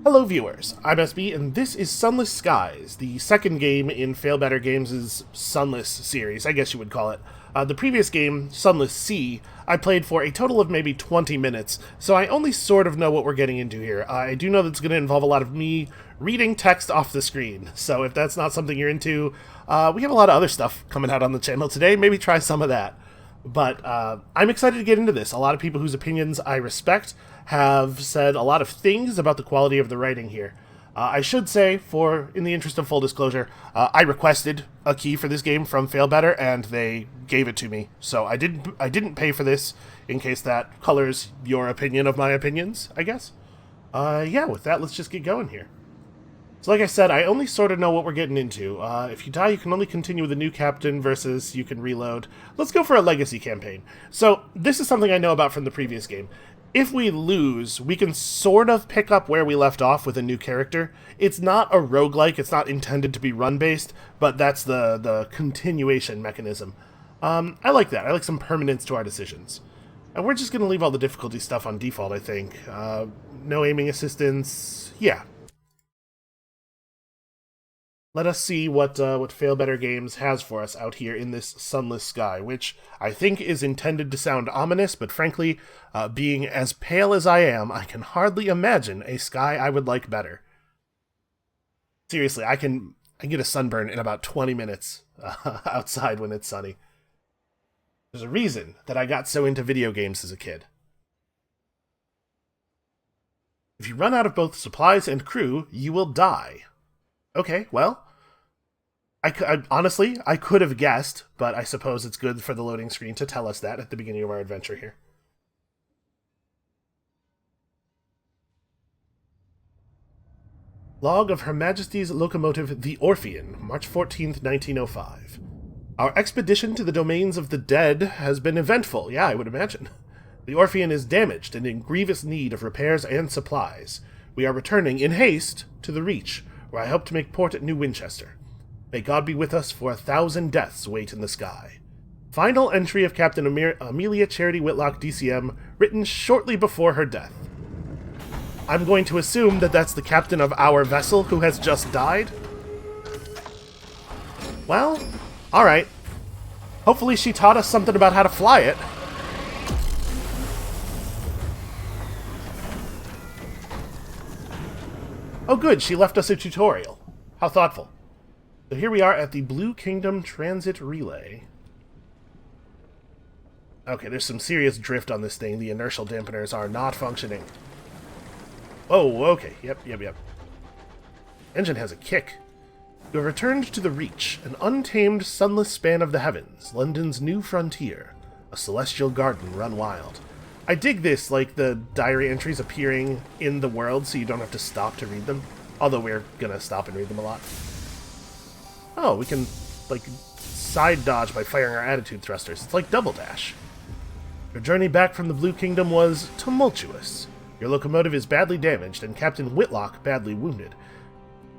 Hello viewers, I'm SB, and this is Sunless Skies, the second game in Fail Better Games' Sunless series, I guess you would call it. The previous game, Sunless Sea, I played for a total of maybe 20 minutes, so I only sort of know what we're getting into here. I do know that it's going to involve a lot of me reading text off the screen, so if that's not something you're into, we have a lot of other stuff coming out on the channel today, maybe try some of that. But I'm excited to get into this. A lot of people whose opinions I respect have said a lot of things about the quality of the writing here. I should say, in the interest of full disclosure, I requested a key for this game from Fail Better, and they gave it to me. So I didn't pay for this, in case that colors your opinion of my opinions, I guess. Yeah, with that, let's just get going here. So like I said, I only sort of know what we're getting into. If you die, you can only continue with a new captain versus you can reload. Let's go for a legacy campaign. So this is something I know about from the previous game. If we lose, we can sort of pick up where we left off with a new character. It's not a roguelike, it's not intended to be run-based, but that's the continuation mechanism. I like that. I like some permanence to our decisions. And we're just going to leave all the difficulty stuff on default, I think. No aiming assistance. Yeah. Let us see what Fail Better Games has for us out here in this sunless sky, which I think is intended to sound ominous, but frankly, being as pale as I am, I can hardly imagine a sky I would like better. Seriously, I can get a sunburn in about 20 minutes outside when it's sunny. There's a reason that I got so into video games as a kid. If you run out of both supplies and crew, you will die. Okay, well, honestly, I could have guessed, but I suppose it's good for the loading screen to tell us that at the beginning of our adventure here. Log of Her Majesty's Locomotive the Orphean, March 14th, 1905. Our expedition to the domains of the dead has been eventful, yeah, I would imagine. The Orphean is damaged and in grievous need of repairs and supplies. We are returning in haste to the Reach, where I hope to make port at New Winchester. May God be with us, for 1,000 deaths wait in the sky. Final entry of Captain Amelia Charity Whitlock, DCM, written shortly before her death. I'm going to assume that that's the captain of our vessel who has just died. Well, alright. Hopefully she taught us something about how to fly it. Oh good, she left us a tutorial. How thoughtful. So here we are at the Blue Kingdom Transit Relay. Okay, there's some serious drift on this thing. The inertial dampeners are not functioning. Oh, okay. Yep. Engine has a kick. You have returned to the Reach, an untamed, sunless span of the heavens, London's new frontier, a celestial garden run wild. I dig this, like the diary entries appearing in the world so you don't have to stop to read them. Although we're gonna stop and read them a lot. Oh, we can, like, side dodge by firing our attitude thrusters. It's like Double Dash. Your journey back from the Blue Kingdom was tumultuous. Your locomotive is badly damaged and Captain Whitlock badly wounded.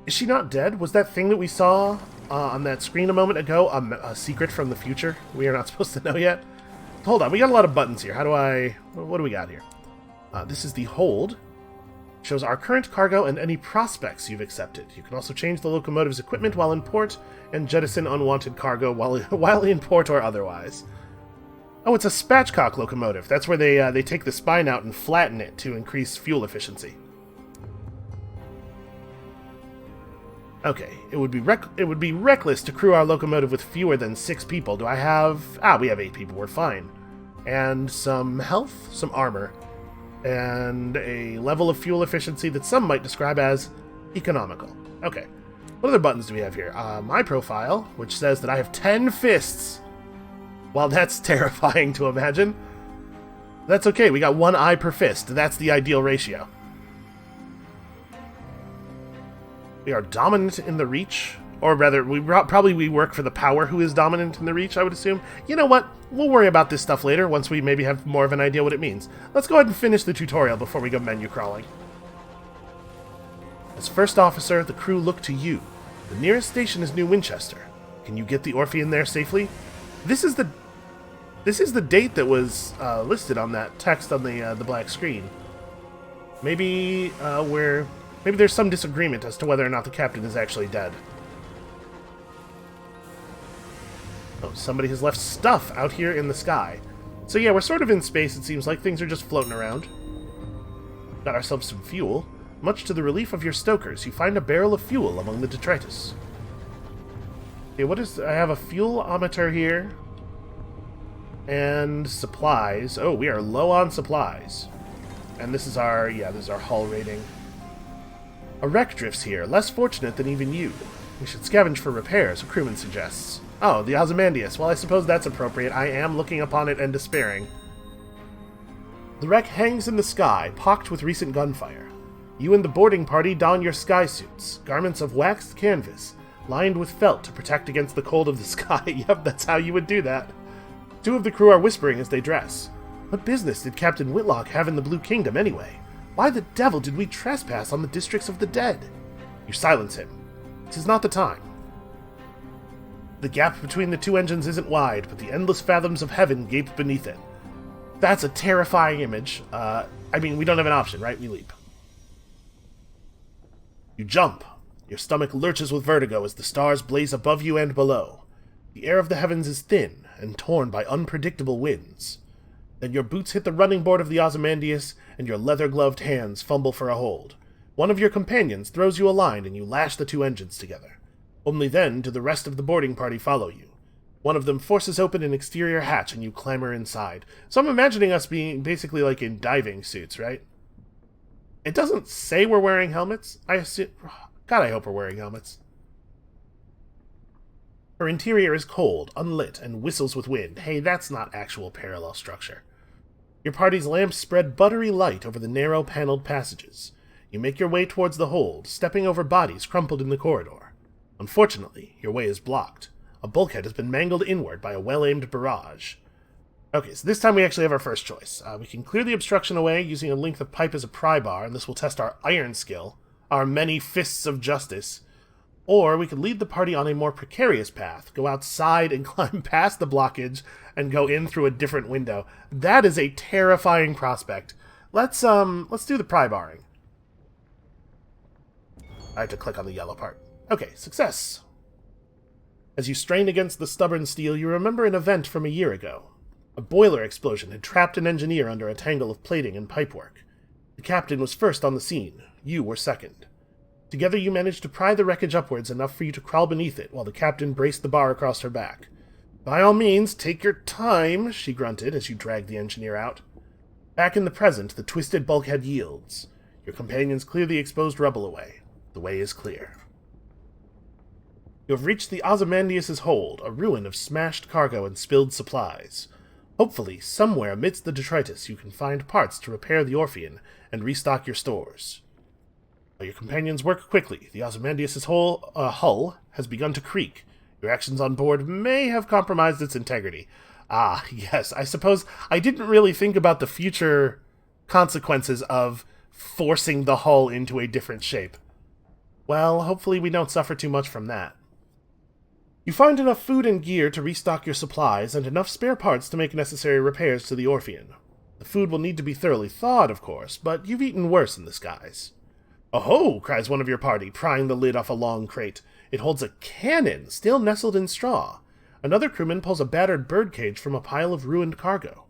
Is she not dead? Was that thing that we saw on that screen a moment ago a secret from the future we are not supposed to know yet? Hold on, we got a lot of buttons here. What do we got here? This is the hold. Shows our current cargo and any prospects you've accepted. You can also change the locomotive's equipment while in port and jettison unwanted cargo while in port or otherwise. Oh, it's a spatchcock locomotive. That's where they take the spine out and flatten it to increase fuel efficiency. Okay, it would be reckless to crew our locomotive with fewer than 6 people. Do I have... we have 8 people. We're fine. And some health, some armor, and a level of fuel efficiency that some might describe as economical. Okay. What other buttons do we have here? My profile, which says that I have 10 fists. While that's terrifying to imagine, that's okay. We got 1 eye per fist. That's the ideal ratio. We are dominant in the Reach, or rather, we work for the Power who is dominant in the Reach, I would assume. You know what? We'll worry about this stuff later, once we maybe have more of an idea what it means. Let's go ahead and finish the tutorial before we go menu crawling. As first officer, the crew look to you. The nearest station is New Winchester. Can you get the Orphean there safely? This is the date that was listed on that text on the black screen. Maybe we're Maybe there's some disagreement as to whether or not the captain is actually dead. Oh, somebody has left stuff out here in the sky. So yeah, we're sort of in space, it seems like. Things are just floating around. Got ourselves some fuel. Much to the relief of your stokers, you find a barrel of fuel among the detritus. Okay, what is... I have a fuelometer here. And supplies. Oh, we are low on supplies. And this is our... yeah, this is our hull rating. A wreck drifts here, less fortunate than even you. We should scavenge for repairs, a crewman suggests. Oh, the Ozymandias. Well, I suppose that's appropriate. I am looking upon it and despairing. The wreck hangs in the sky, pocked with recent gunfire. You and the boarding party don your sky suits, garments of waxed canvas, lined with felt to protect against the cold of the sky. Yep, that's how you would do that. Two of the crew are whispering as they dress. What business did Captain Whitlock have in the Blue Kingdom, anyway? Why the devil did we trespass on the districts of the dead? You silence him. This is not the time. The gap between the two engines isn't wide, but the endless fathoms of heaven gape beneath it. That's a terrifying image. I mean, we don't have an option, right? We leap. You jump. Your stomach lurches with vertigo as the stars blaze above you and below. The air of the heavens is thin and torn by unpredictable winds. Then your boots hit the running board of the Ozymandias, and your leather-gloved hands fumble for a hold. One of your companions throws you a line, and you lash the two engines together. Only then do the rest of the boarding party follow you. One of them forces open an exterior hatch, and you clamber inside. So I'm imagining us being basically like in diving suits, right? It doesn't say we're wearing helmets. I assume... God, I hope we're wearing helmets. Her interior is cold, unlit, and whistles with wind. Hey, that's not actual parallel structure. Your party's lamps spread buttery light over the narrow paneled passages. You make your way towards the hold, stepping over bodies crumpled in the corridor. Unfortunately, your way is blocked. A bulkhead has been mangled inward by a well-aimed barrage. Okay, so this time we actually have our first choice. We can clear the obstruction away using a length of pipe as a pry bar, and this will test our iron skill, our many fists of justice. Or we could lead the party on a more precarious path, go outside and climb past the blockage, and go in through a different window. That is a terrifying prospect. Let's do the pry barring. I have to click on the yellow part. Okay, success. As you strain against the stubborn steel, you remember an event from a year ago. A boiler explosion had trapped an engineer under a tangle of plating and pipework. The captain was first on the scene. You were second. Together you managed to pry the wreckage upwards enough for you to crawl beneath it, while the captain braced the bar across her back. By all means, take your time, she grunted as you dragged the engineer out. Back in the present, the twisted bulkhead yields. Your companions clear the exposed rubble away. The way is clear. You have reached the Ozymandias' hold, a ruin of smashed cargo and spilled supplies. Hopefully, somewhere amidst the detritus, you can find parts to repair the Orphean and restock your stores. While your companions work quickly, the Ozymandias' hull has begun to creak. Your actions on board may have compromised its integrity. Ah, yes, I suppose I didn't really think about the future consequences of forcing the hull into a different shape. Well, hopefully we don't suffer too much from that. You find enough food and gear to restock your supplies, and enough spare parts to make necessary repairs to the Orphean. The food will need to be thoroughly thawed, of course, but you've eaten worse in the skies. "Oh-ho!" cries one of your party, prying the lid off a long crate. It holds a cannon, still nestled in straw. Another crewman pulls a battered birdcage from a pile of ruined cargo.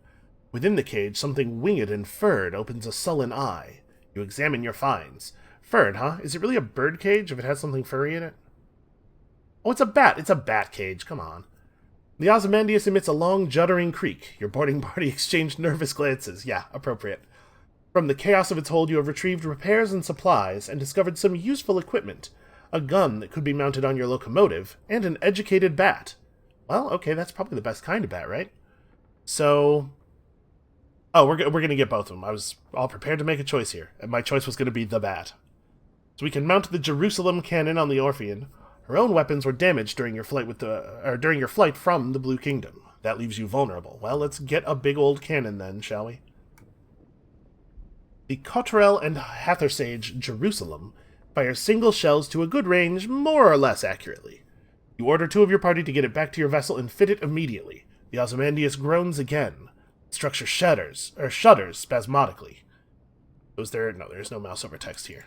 Within the cage, something winged and furred opens a sullen eye. You examine your finds. Furred, huh? Is it really a birdcage if it has something furry in it? Oh, it's a bat. It's a bat cage. Come on. The Ozymandias emits a long, juddering creak. Your boarding party exchange nervous glances. Yeah, appropriate. From the chaos of its hold, you have retrieved repairs and supplies, and discovered some useful equipment. A gun that could be mounted on your locomotive, and an educated bat. Well, okay, that's probably the best kind of bat, right? So... Oh, we're going to get both of them. I was all prepared to make a choice here, and my choice was going to be the bat. So we can mount the Jerusalem cannon on the Orphean. Her own weapons were damaged during your flight from the Blue Kingdom. That leaves you vulnerable. Well, let's get a big old cannon then, shall we? The Cotterell and Hathersage Jerusalem fire single shells to a good range, more or less accurately. You order two of your party to get it back to your vessel and fit it immediately. The Ozymandias groans again. The structure shudders spasmodically. No, there's no mouse over text here.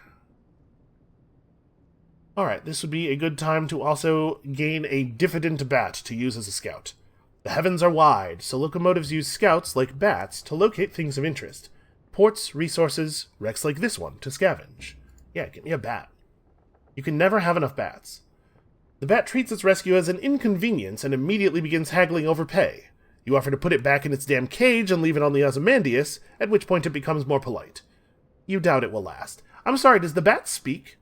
Alright, this would be a good time to also gain a diffident bat to use as a scout. The heavens are wide, so locomotives use scouts, like bats, to locate things of interest. Ports, resources, wrecks like this one, to scavenge. Yeah, get me a bat. You can never have enough bats. The bat treats its rescue as an inconvenience and immediately begins haggling over pay. You offer to put it back in its damn cage and leave it on the Ozymandias, at which point it becomes more polite. You doubt it will last. I'm sorry, does the bat speak?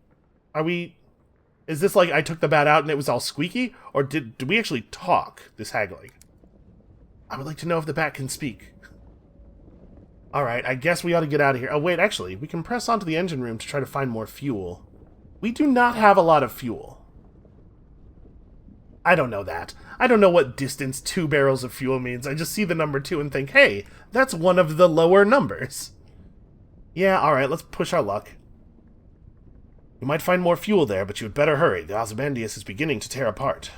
Is this like I took the bat out and it was all squeaky? Or did we actually talk, this haggling? I would like to know if the bat can speak. Alright, I guess we ought to get out of here. Oh wait, actually, we can press onto the engine room to try to find more fuel. We do not have a lot of fuel. I don't know that. I don't know what distance 2 barrels of fuel means. I just see the number 2 and think, hey, that's one of the lower numbers. Yeah, alright, let's push our luck. You might find more fuel there, but you had better hurry. The Ozymandias is beginning to tear apart.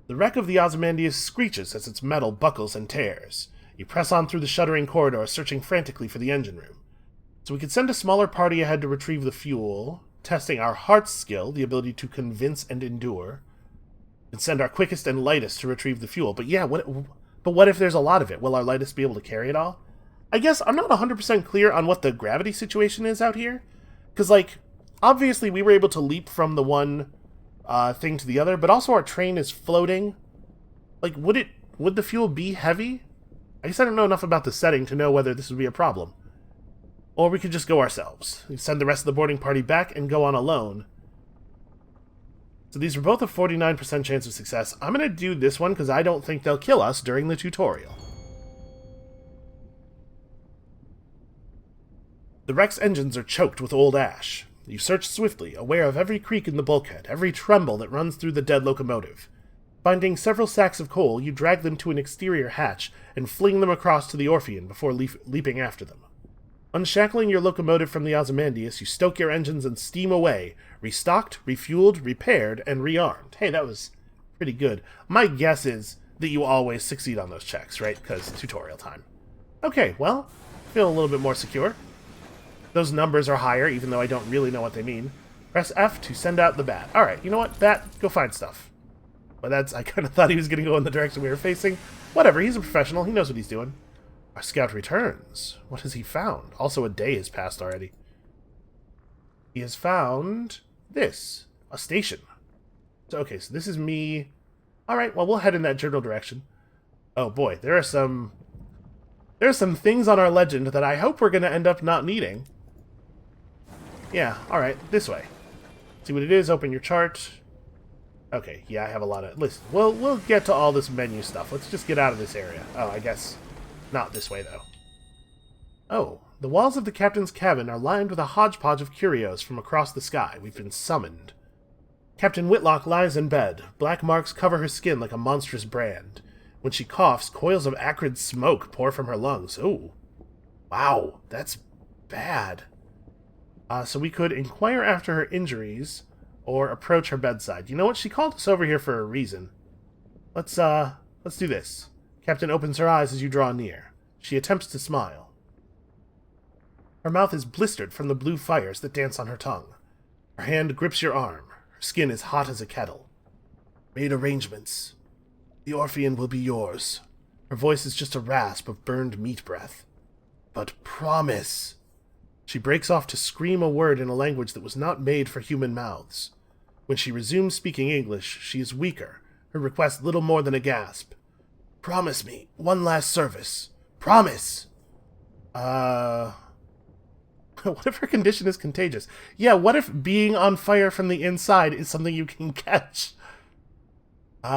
The wreck of the Ozymandias screeches as its metal buckles and tears. You press on through the shuddering corridor, searching frantically for the engine room. So we could send a smaller party ahead to retrieve the fuel, testing our heart's skill, the ability to convince and endure, and send our quickest and lightest to retrieve the fuel. But yeah, what if there's a lot of it? Will our lightest be able to carry it all? I guess I'm not 100% clear on what the gravity situation is out here. Because, like, obviously we were able to leap from the one thing to the other, but also our train is floating. Like, would the fuel be heavy? I guess I don't know enough about the setting to know whether this would be a problem. Or we could just go ourselves. We send the rest of the boarding party back and go on alone. So these are both a 49% chance of success. I'm going to do this one because I don't think they'll kill us during the tutorial. The wreck's engines are choked with old ash. You search swiftly, aware of every creak in the bulkhead, every tremble that runs through the dead locomotive. Finding several sacks of coal, you drag them to an exterior hatch and fling them across to the Orphean before leaping after them. Unshackling your locomotive from the Ozymandias, you stoke your engines and steam away, restocked, refueled, repaired, and rearmed. Hey, that was pretty good. My guess is that you always succeed on those checks, right? Because tutorial time. Okay, well, feel a little bit more secure. Those numbers are higher, even though I don't really know what they mean. Press F to send out the bat. Alright, you know what? Bat, go find stuff. But I kind of thought he was going to go in the direction we were facing. Whatever, he's a professional. He knows what he's doing. Our scout returns. What has he found? Also, a day has passed already. He has found this. A station. So, okay, so this is me. Alright, well, we'll head in that general direction. Oh boy, there are some things on our legend that I hope we're going to end up not needing. Yeah, alright, this way. See what it is, open your chart. Okay, yeah, I have a lot of... Listen, we'll get to all this menu stuff. Let's just get out of this area. Oh, I guess not this way, though. Oh, the walls of the captain's cabin are lined with a hodgepodge of curios from across the sky. We've been summoned. Captain Whitlock lies in bed. Black marks cover her skin like a monstrous brand. When she coughs, coils of acrid smoke pour from her lungs. Ooh. Wow, that's bad. So we could inquire after her injuries, or approach her bedside. You know what? She called us over here for a reason. Let's do this. Captain opens her eyes as you draw near. She attempts to smile. Her mouth is blistered from the blue fires that dance on her tongue. Her hand grips your arm. Her skin is hot as a kettle. Made arrangements. The Orphean will be yours. Her voice is just a rasp of burned meat breath. But promise. She breaks off to scream a word in a language that was not made for human mouths. When she resumes speaking English, she is weaker, her request little more than a gasp. Promise me one last service. Promise! What if her condition is contagious? Yeah, what if being on fire from the inside is something you can catch?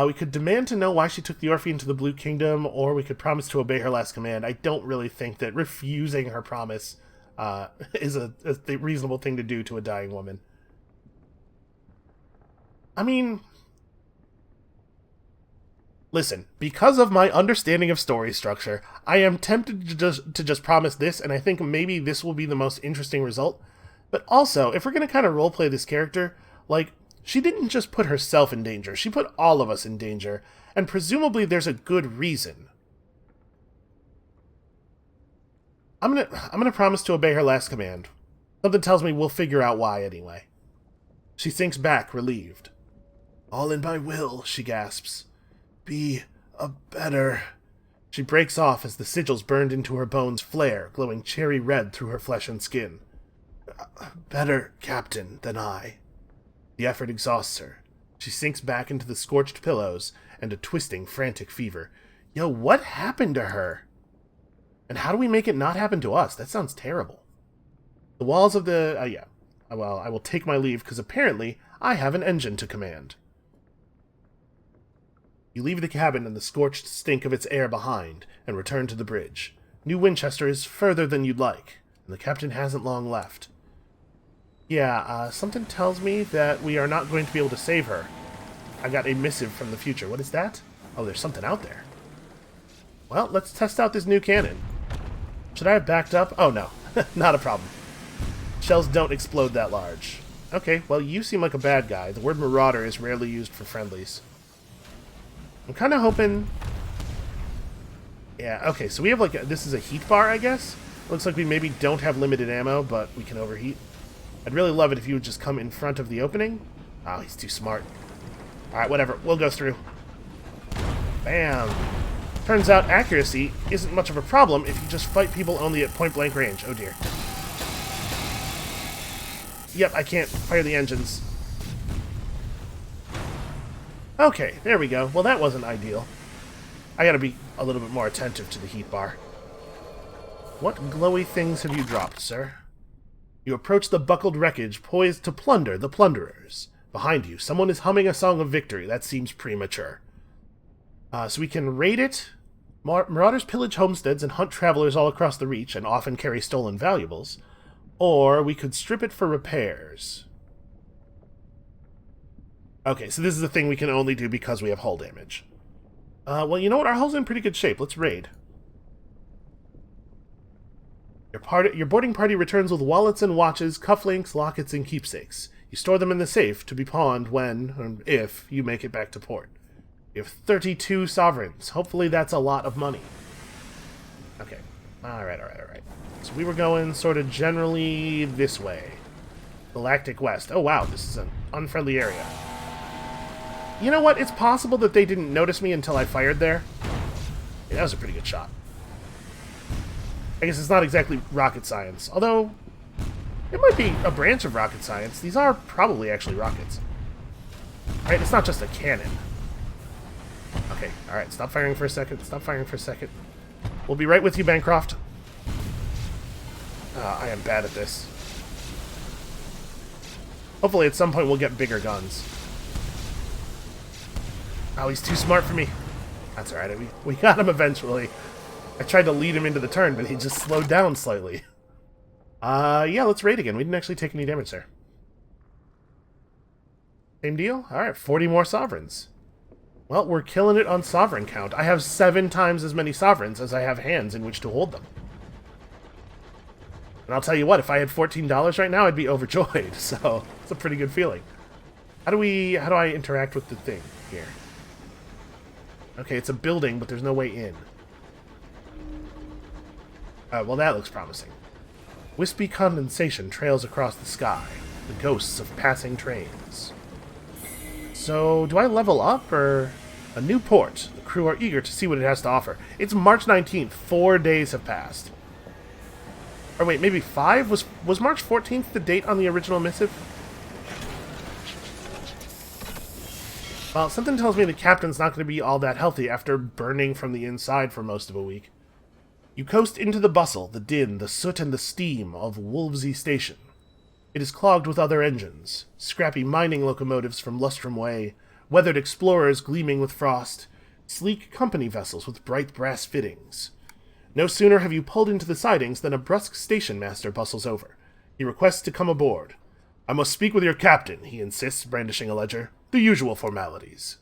We could demand to know why she took the Orphean to the Blue Kingdom, or we could promise to obey her last command. I don't really think that refusing her promise is a reasonable thing to do to a dying woman. I mean, listen, because of my understanding of story structure, I am tempted to just promise this, and I think maybe this will be the most interesting result. But also, if we're going to kind of roleplay this character, like, she didn't just put herself in danger, she put all of us in danger, and presumably there's a good reason. I'm gonna promise to obey her last command. Something tells me we'll figure out why anyway. She sinks back, relieved. All in my will, she gasps. Be a better... She breaks off as the sigils burned into her bones flare, glowing cherry red through her flesh and skin. Better captain than I. The effort exhausts her. She sinks back into the scorched pillows and a twisting, frantic fever. Yo, what happened to her? And how do we make it not happen to us? That sounds terrible. The walls of the... yeah. Well, I will take my leave, because apparently I have an engine to command. You leave the cabin and the scorched stink of its air behind, and return to the bridge. New Winchester is further than you'd like, and the captain hasn't long left. Yeah, something tells me that we are not going to be able to save her. I got a missive from the future. What is that? Oh, there's something out there. Well, let's test out this new cannon. Should I have backed up? Oh, no. Not a problem. Shells don't explode that large. Okay, well, you seem like a bad guy. The word Marauder is rarely used for friendlies. I'm kind of hoping... Yeah, okay, so we have like this is a heat bar, I guess? Looks like we maybe don't have limited ammo, but we can overheat. I'd really love it if you would just come in front of the opening. Oh, he's too smart. Alright, whatever. We'll go through. Bam. Turns out accuracy isn't much of a problem if you just fight people only at point-blank range. Oh, dear. Yep, I can't fire the engines. Okay, there we go. Well, that wasn't ideal. I gotta be a little bit more attentive to the heat bar. What glowy things have you dropped, sir? You approach the buckled wreckage, poised to plunder the plunderers. Behind you, someone is humming a song of victory. That seems premature. So we can raid it. Marauders pillage homesteads and hunt travelers all across the Reach, and often carry stolen valuables. Or we could strip it for repairs. Okay, so this is a thing we can only do because we have hull damage. Well, you know what? Our hull's in pretty good shape. Let's raid. Your boarding party returns with wallets and watches, cufflinks, lockets, and keepsakes. You store them in the safe to be pawned when, or if, you make it back to port. You have 32 sovereigns. Hopefully that's a lot of money. Okay. Alright. So we were going sort of generally this way. Galactic West. Oh wow, this is an unfriendly area. You know what? It's possible that they didn't notice me until I fired there. Yeah, that was a pretty good shot. I guess it's not exactly rocket science, although it might be a branch of rocket science. These are probably actually rockets. Right? It's not just a cannon. Okay, alright, stop firing for a second. We'll be right with you, Bancroft. I am bad at this. Hopefully at some point we'll get bigger guns. Oh, he's too smart for me. That's alright, we got him eventually. I tried to lead him into the turn, but he just slowed down slightly. Yeah, let's raid again. We didn't actually take any damage there. Same deal? Alright, 40 more sovereigns. Well, we're killing it on sovereign count. I have 7 times as many sovereigns as I have hands in which to hold them. And I'll tell you what, if I had $14 right now, I'd be overjoyed. So, it's a pretty good feeling. How do I interact with the thing here? Okay, it's a building, but there's no way in. Well, that looks promising. Wispy condensation trails across the sky, the ghosts of passing trains. So, do I level up, or... A new port. The crew are eager to see what it has to offer. It's March 19th. 4 days have passed. Or wait, maybe 5? Was March 14th the date on the original missive? Well, something tells me the captain's not going to be all that healthy after burning from the inside for most of a week. You coast into the bustle, the din, the soot and the steam of Wolvesy Station. It is clogged with other engines, scrappy mining locomotives from Lustrum Way, weathered explorers gleaming with frost, sleek company vessels with bright brass fittings. No sooner have you pulled into the sidings than a brusque station master bustles over. He requests to come aboard. I must speak with your captain, he insists, brandishing a ledger. The usual formalities.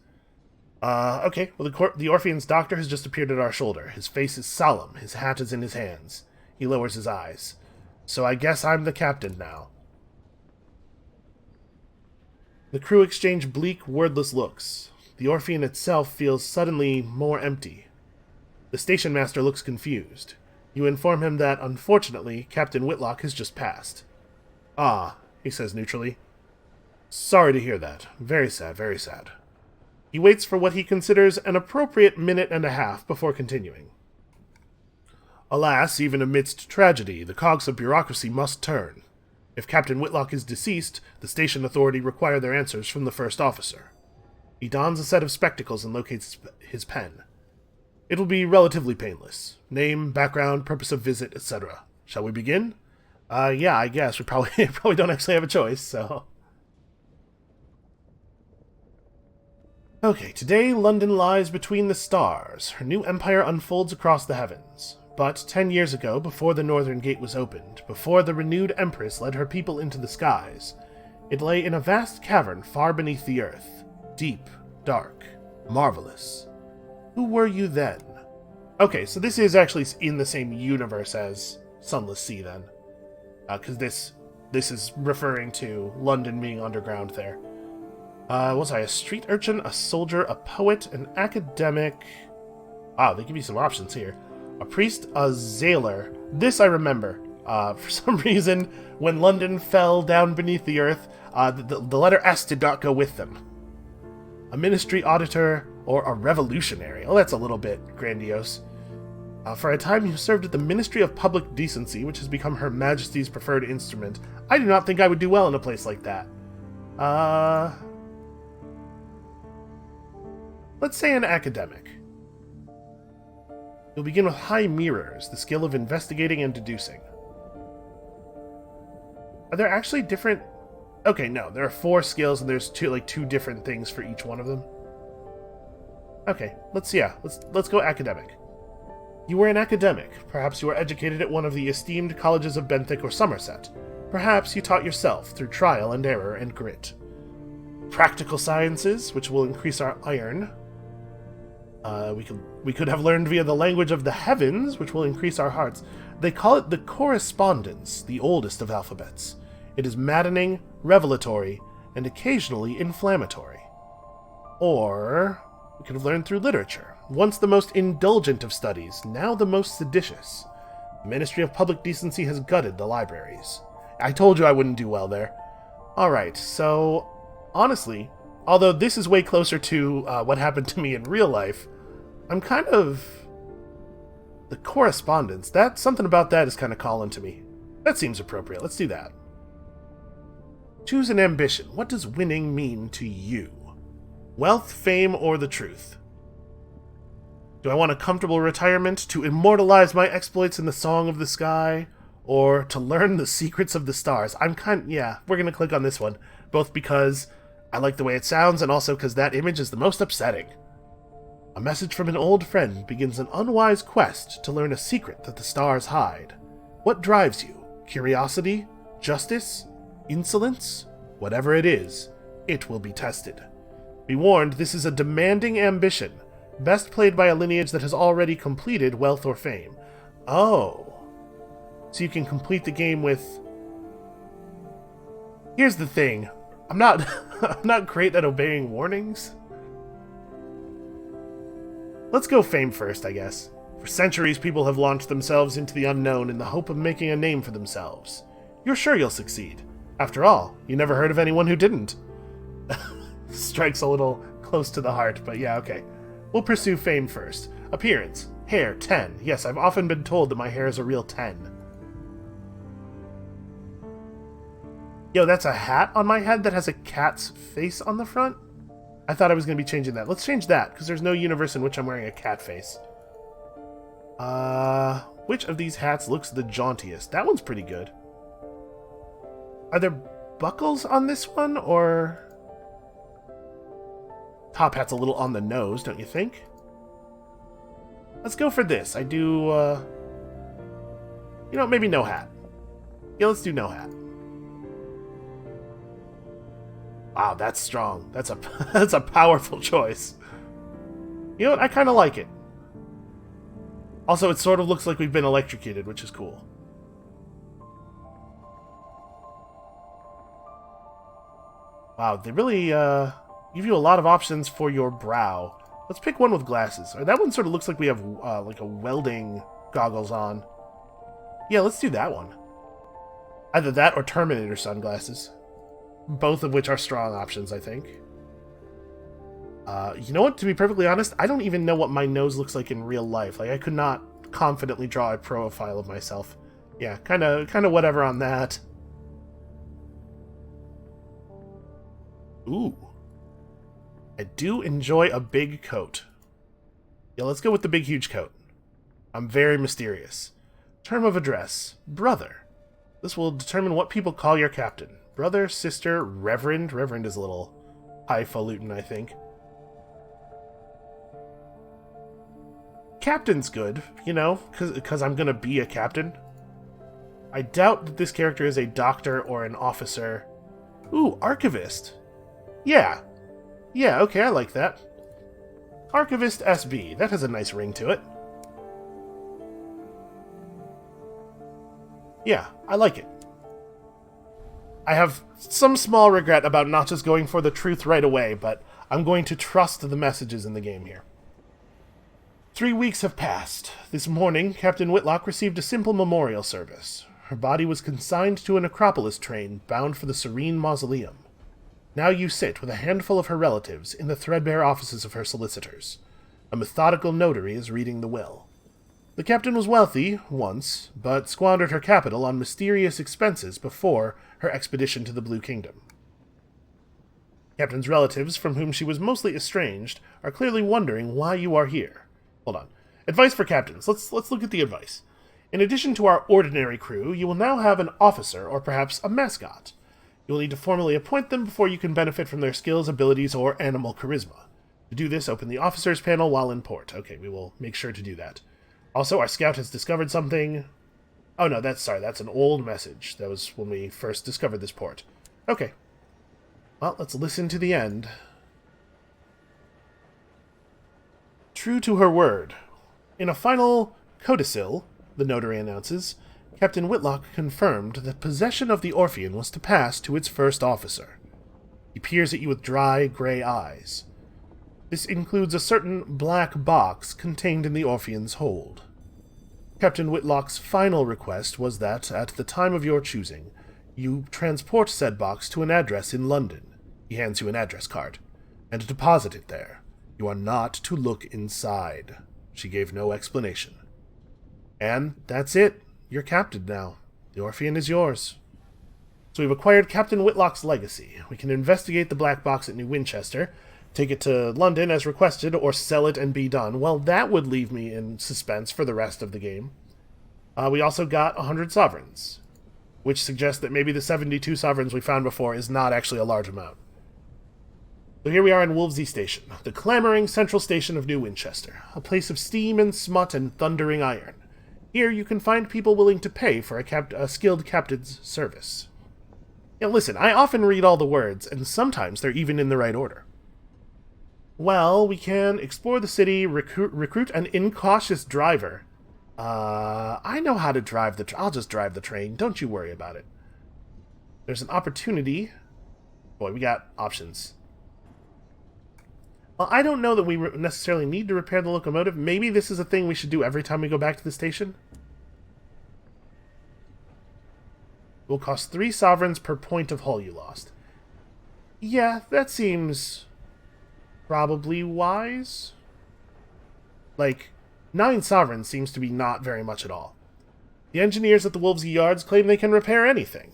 Okay, well, the Orphean's doctor has just appeared at our shoulder. His face is solemn, his hat is in his hands. He lowers his eyes. So I guess I'm the captain now. The crew exchange bleak, wordless looks. The Orphean itself feels suddenly more empty. The station master looks confused. You inform him that, unfortunately, Captain Whitlock has just passed. Ah, he says neutrally. Sorry to hear that. Very sad, very sad. He waits for what he considers an appropriate minute and a half before continuing. Alas, even amidst tragedy, the cogs of bureaucracy must turn. If Captain Whitlock is deceased, the station authority require their answers from the first officer. He dons a set of spectacles and locates his pen. It will be relatively painless. Name, background, purpose of visit, etc. Shall we begin? Yeah, I guess. We probably don't actually have a choice, so... Okay, today London lies between the stars. Her new empire unfolds across the heavens. But 10 years ago, before the Northern Gate was opened, before the renewed Empress led her people into the skies, it lay in a vast cavern far beneath the earth. Deep, dark, marvelous. Who were you then? Okay, so this is actually in the same universe as Sunless Sea then. Because this is referring to London being underground there. Was I a street urchin, a soldier, a poet, an academic? Wow, they give you some options here. A priest, a sailor. This I remember. For some reason, when London fell down beneath the earth, the letter S did not go with them. A ministry auditor, or a revolutionary. Oh, that's a little bit grandiose. For a time, you served at the Ministry of Public Decency, which has become Her Majesty's preferred instrument. I do not think I would do well in a place like that. Let's say an academic. You'll begin with high mirrors, the skill of investigating and deducing. Are there actually different... Okay, no, there are 4 skills and there's two different things for each one of them. Okay, let's go academic. You were an academic. Perhaps you were educated at one of the esteemed colleges of Benthik or Somerset. Perhaps you taught yourself through trial and error and grit. Practical sciences, which will increase our iron. We could have learned via the language of the heavens, which will increase our hearts. They call it the correspondence, the oldest of alphabets. It is maddening, revelatory, and occasionally inflammatory. Or we could have learned through literature, once the most indulgent of studies, now the most seditious. The Ministry of Public Decency has gutted the libraries. I told you I wouldn't do well there. Alright, so, honestly, although this is way closer to what happened to me in real life, I'm kind of... The correspondence, something about that is kind of calling to me. That seems appropriate. Let's do that. Choose an ambition. What does winning mean to you? Wealth, fame, or the truth? Do I want a comfortable retirement to immortalize my exploits in the song of the sky? Or to learn the secrets of the stars? Yeah, we're going to click on this one. Both because I like the way it sounds and also because that image is the most upsetting. A message from an old friend begins an unwise quest to learn a secret that the stars hide. What drives you? Curiosity? Justice? Insolence? Whatever it is, it will be tested. Be warned, this is a demanding ambition, best played by a lineage that has already completed wealth or fame. Oh. So you can complete the game with... Here's the thing. I'm not great at obeying warnings. Let's go fame first, I guess. For centuries, people have launched themselves into the unknown in the hope of making a name for themselves. You're sure you'll succeed. After all, you never heard of anyone who didn't. Strikes a little close to the heart, but yeah, okay. We'll pursue fame first. Appearance. Hair, 10. Yes, I've often been told that my hair is a real 10. Yo, that's a hat on my head that has a cat's face on the front? I thought I was going to be changing that. Let's change that, because there's no universe in which I'm wearing a cat face. Which of these hats looks the jauntiest? That one's pretty good. Are there buckles on this one, or... Top hat's a little on the nose, don't you think? Let's go for this. I do, maybe no hat. Yeah, let's do no hat. Wow, that's strong. That's a powerful choice. You know what? I kind of like it. Also, it sort of looks like we've been electrocuted, which is cool. Wow, they really give you a lot of options for your brow. Let's pick one with glasses. That one sort of looks like we have like a welding goggles on. Yeah, let's do that one. Either that or Terminator sunglasses. Both of which are strong options, I think. You know what? To be perfectly honest, I don't even know what my nose looks like in real life. Like, I could not confidently draw a profile of myself. Yeah, kind of whatever on that. Ooh. I do enjoy a big coat. Yeah, let's go with the big, huge coat. I'm very mysterious. Term of address. Brother. This will determine what people call your captain. Brother, sister, reverend. Reverend is a little highfalutin, I think. Captain's good, you know, because I'm going to be a captain. I doubt that this character is a doctor or an officer. Ooh, archivist. Yeah. Yeah, okay, I like that. Archivist SB. That has a nice ring to it. Yeah, I like it. I have some small regret about not just going for the truth right away, but I'm going to trust the messages in the game here. 3 weeks have passed. This morning, Captain Whitlock received a simple memorial service. Her body was consigned to an Acropolis train bound for the Serene Mausoleum. Now you sit with a handful of her relatives in the threadbare offices of her solicitors. A methodical notary is reading the will. The captain was wealthy, once, but squandered her capital on mysterious expenses before her expedition to the Blue Kingdom. Captain's relatives, from whom she was mostly estranged, are clearly wondering why you are here. Hold on. Advice for captains. Let's look at the advice. In addition to our ordinary crew, you will now have an officer, or perhaps a mascot. You will need to formally appoint them before you can benefit from their skills, abilities, or animal charisma. To do this, open the officers panel while in port. Okay, we will make sure to do that. Also, our scout has discovered something... Oh no, that's an old message. That was when we first discovered this port. Okay. Well, let's listen to the end. True to her word. In a final codicil, the notary announces, Captain Whitlock confirmed that possession of the Orphean was to pass to its first officer. He peers at you with dry, grey eyes. This includes a certain black box contained in the Orphean's hold. Captain Whitlock's final request was that, at the time of your choosing, you transport said box to an address in London. He hands you an address card, and deposit it there. You are not to look inside. She gave no explanation. And that's it. You're captain now. The Orphean is yours. So we've acquired Captain Whitlock's legacy. We can investigate the black box at New Winchester, take it to London as requested, or sell it and be done. Well, that would leave me in suspense for the rest of the game. We also got 100 sovereigns, which suggests that maybe the 72 sovereigns we found before is not actually a large amount. So here we are in Wolvesey Station, the clamoring central station of New Winchester, a place of steam and smut and thundering iron. Here you can find people willing to pay for a skilled captain's service. Now listen, I often read all the words, and sometimes they're even in the right order. Well, we can explore the city, recruit an incautious driver. I know how to drive I'll just drive the train, don't you worry about it. There's an opportunity. Boy, we got options. Well, I don't know that we necessarily need to repair the locomotive. Maybe this is a thing we should do every time we go back to the station. It will cost 3 sovereigns per point of hull you lost. Yeah, that seems probably wise. Like, 9 sovereigns seems to be not very much at all. The engineers at the Wolvesey Yards claim they can repair anything.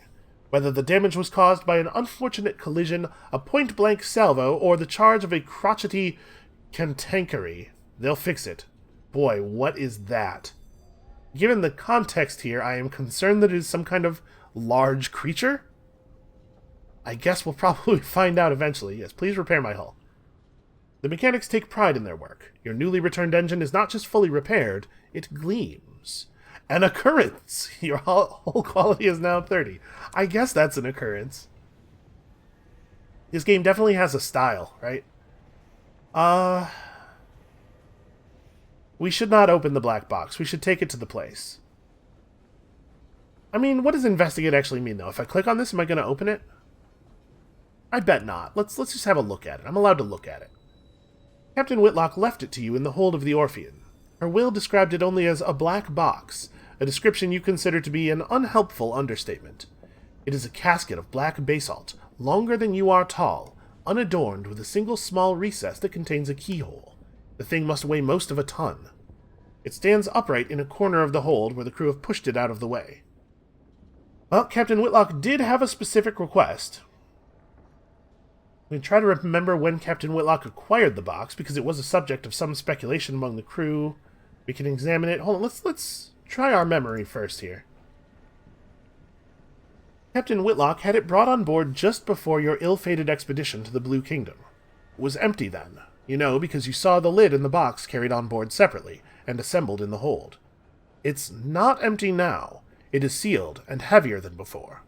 Whether the damage was caused by an unfortunate collision, a point-blank salvo, or the charge of a crotchety cantankery, they'll fix it. Boy, what is that? Given the context here, I am concerned that it is some kind of large creature? I guess we'll probably find out eventually. Yes, please repair my hull. The mechanics take pride in their work. Your newly returned engine is not just fully repaired, it gleams. An occurrence! Your hull quality is now 30. I guess that's an occurrence. This game definitely has a style, right? We should not open the black box. We should take it to the place. I mean, what does investigate actually mean, though? If I click on this, am I going to open it? I bet not. Let's just have a look at it. I'm allowed to look at it. Captain Whitlock left it to you in the hold of the Orphean. Her will described it only as a black box, a description you consider to be an unhelpful understatement. It is a casket of black basalt, longer than you are tall, unadorned with a single small recess that contains a keyhole. The thing must weigh most of a ton. It stands upright in a corner of the hold where the crew have pushed it out of the way. Well, Captain Whitlock did have a specific request. We try to remember when Captain Whitlock acquired the box, because it was a subject of some speculation among the crew. We can examine it. Hold on, let's try our memory first here. Captain Whitlock had it brought on board just before your ill-fated expedition to the Blue Kingdom. It was empty then, you know, because you saw the lid and the box carried on board separately and assembled in the hold. It's not empty now. It is sealed and heavier than before.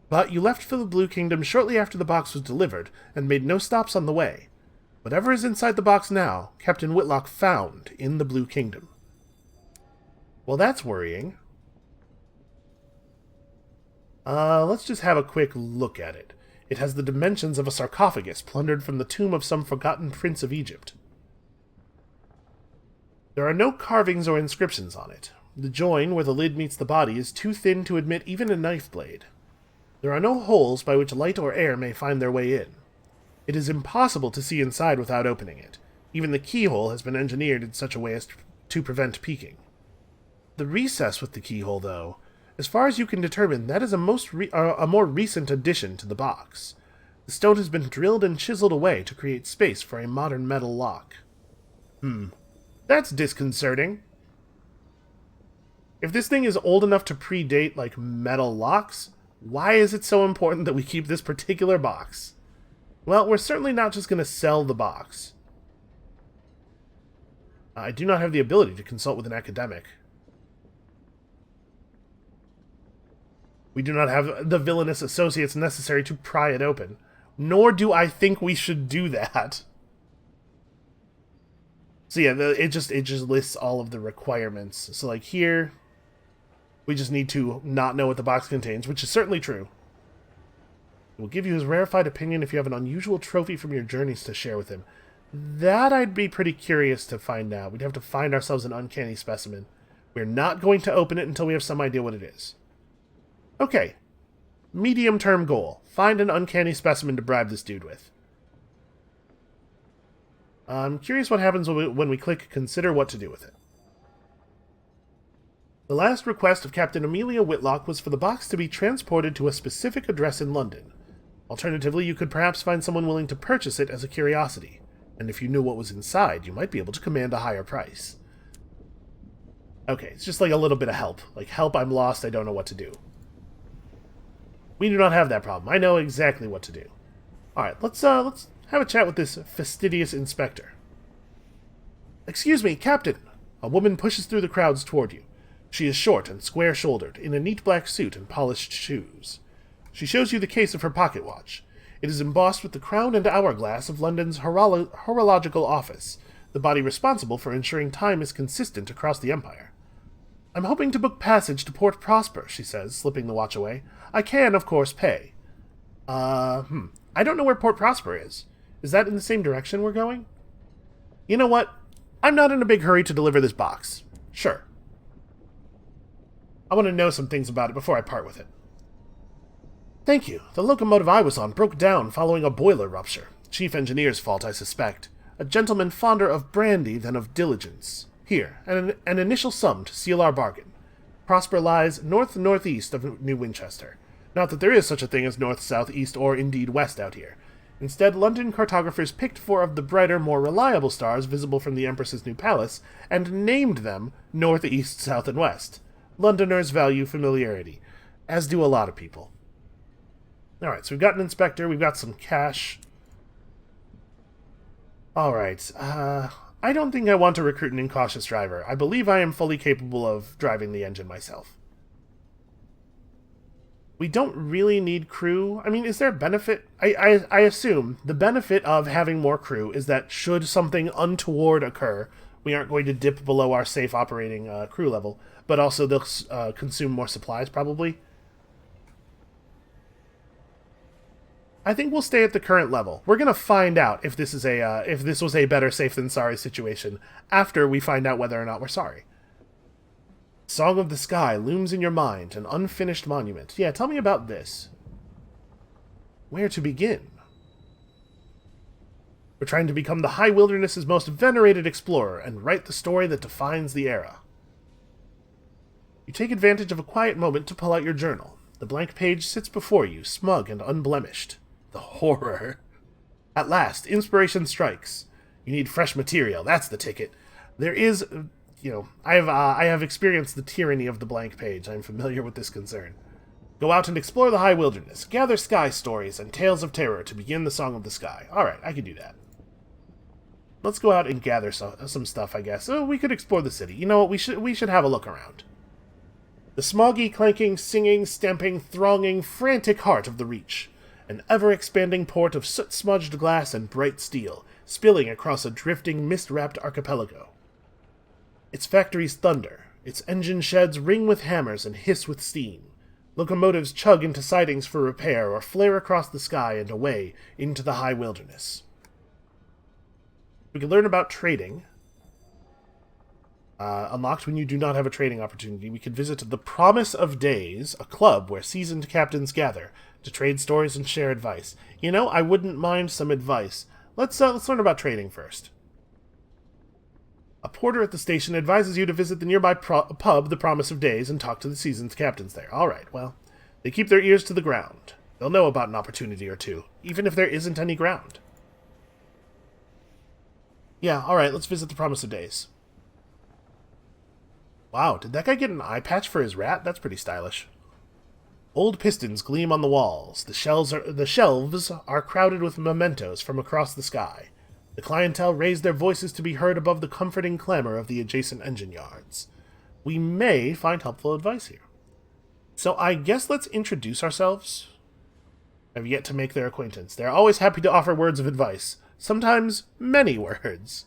But you left for the Blue Kingdom shortly after the box was delivered and made no stops on the way. Whatever is inside the box now, Captain Whitlock found in the Blue Kingdom. Well, that's worrying. Let's just have a quick look at it. It has the dimensions of a sarcophagus plundered from the tomb of some forgotten prince of Egypt. There are no carvings or inscriptions on it. The join where the lid meets the body is too thin to admit even a knife blade. There are no holes by which light or air may find their way in. It is impossible to see inside without opening it. Even the keyhole has been engineered in such a way as to prevent peeking. The recess with the keyhole, though, as far as you can determine, that is a more recent addition to the box. The stone has been drilled and chiseled away to create space for a modern metal lock. That's disconcerting. If this thing is old enough to predate, like, metal locks, why is it so important that we keep this particular box? Well, we're certainly not just going to sell the box. I do not have the ability to consult with an academic. We do not have the villainous associates necessary to pry it open. Nor do I think we should do that. So yeah, it just lists all of the requirements. So like here, we just need to not know what the box contains, which is certainly true. It will give you his rarefied opinion if you have an unusual trophy from your journeys to share with him. That I'd be pretty curious to find out. We'd have to find ourselves an uncanny specimen. We're not going to open it until we have some idea what it is. Okay. Medium-term goal. Find an uncanny specimen to bribe this dude with. I'm curious what happens when we click Consider what to do with it. The last request of Captain Amelia Whitlock was for the box to be transported to a specific address in London. Alternatively, you could perhaps find someone willing to purchase it as a curiosity, and if you knew what was inside, you might be able to command a higher price. Okay, it's just like a little bit of help. Like, help, I'm lost, I don't know what to do. We do not have that problem. I know exactly what to do. Alright, let's have a chat with this fastidious inspector. Excuse me, Captain! A woman pushes through the crowds toward you. She is short and square-shouldered, in a neat black suit and polished shoes. She shows you the case of her pocket watch. It is embossed with the crown and hourglass of London's horological office, the body responsible for ensuring time is consistent across the empire. I'm hoping to book passage to Port Prosper, she says, slipping the watch away. I can, of course, pay. I don't know where Port Prosper is. Is that in the same direction we're going? You know what? I'm not in a big hurry to deliver this box. Sure. I want to know some things about it before I part with it. Thank you. The locomotive I was on broke down following a boiler rupture. Chief engineer's fault, I suspect. A gentleman fonder of brandy than of diligence. Here, an initial sum to seal our bargain. Prosper lies north-northeast of New Winchester. Not that there is such a thing as north, south, east, or indeed west out here. Instead, London cartographers picked 4 of the brighter, more reliable stars visible from the Empress's new palace, and named them north, east, south, and west. Londoners value familiarity, as do a lot of people. Alright, so we've got an inspector, we've got some cash. Alright, I don't think I want to recruit an Incautious driver. I believe I am fully capable of driving the engine myself. We don't really need crew. I mean, is there a benefit? I assume the benefit of having more crew is that should something untoward occur, we aren't going to dip below our safe operating crew level, but also they'll consume more supplies, probably. I think we'll stay at the current level. We're gonna find out if this is if this was a better safe than sorry situation after we find out whether or not we're sorry. Song of the Sky looms in your mind, an unfinished monument. Yeah, tell me about this. where to begin? We're trying to become the High Wilderness's most venerated explorer and write the story that defines the era. You take advantage of a quiet moment to pull out your journal. The blank page sits before you, smug and unblemished. The horror. At last, inspiration strikes. You need fresh material. That's the ticket. There is, I have experienced the tyranny of the blank page. I'm familiar with this concern. Go out and explore the High Wilderness. Gather sky stories and tales of terror to begin the Song of the Sky. Alright, I can do that. Let's go out and gather some stuff, I guess. Oh, we could explore the city. You know what? We should have a look around. The smoggy, clanking, singing, stamping, thronging, frantic heart of the Reach. An ever-expanding port of soot-smudged glass and bright steel, spilling across a drifting, mist-wrapped archipelago. Its factories thunder. Its engine sheds ring with hammers and hiss with steam. Locomotives chug into sidings for repair or flare across the sky and away into the High Wilderness. We can learn about trading. Unlocked when you do not have a trading opportunity. We can visit the Promise of Days, a club where seasoned captains gather to trade stories and share advice. You know, I wouldn't mind some advice. Let's learn about trading first. A porter at the station advises you to visit the nearby pub, the Promise of Days, and talk to the seasoned captains there. Alright, well, they keep their ears to the ground. They'll know about an opportunity or two, even if there isn't any ground. Yeah, alright, let's visit the Promise of Days. Wow, did that guy get an eye patch for his rat? That's pretty stylish. Old pistons gleam on the walls. The shelves are crowded with mementos from across the sky. The clientele raise their voices to be heard above the comforting clamor of the adjacent engine yards. We may find helpful advice here. So I guess let's introduce ourselves. I've yet to make their acquaintance. They're always happy to offer words of advice. Sometimes many words.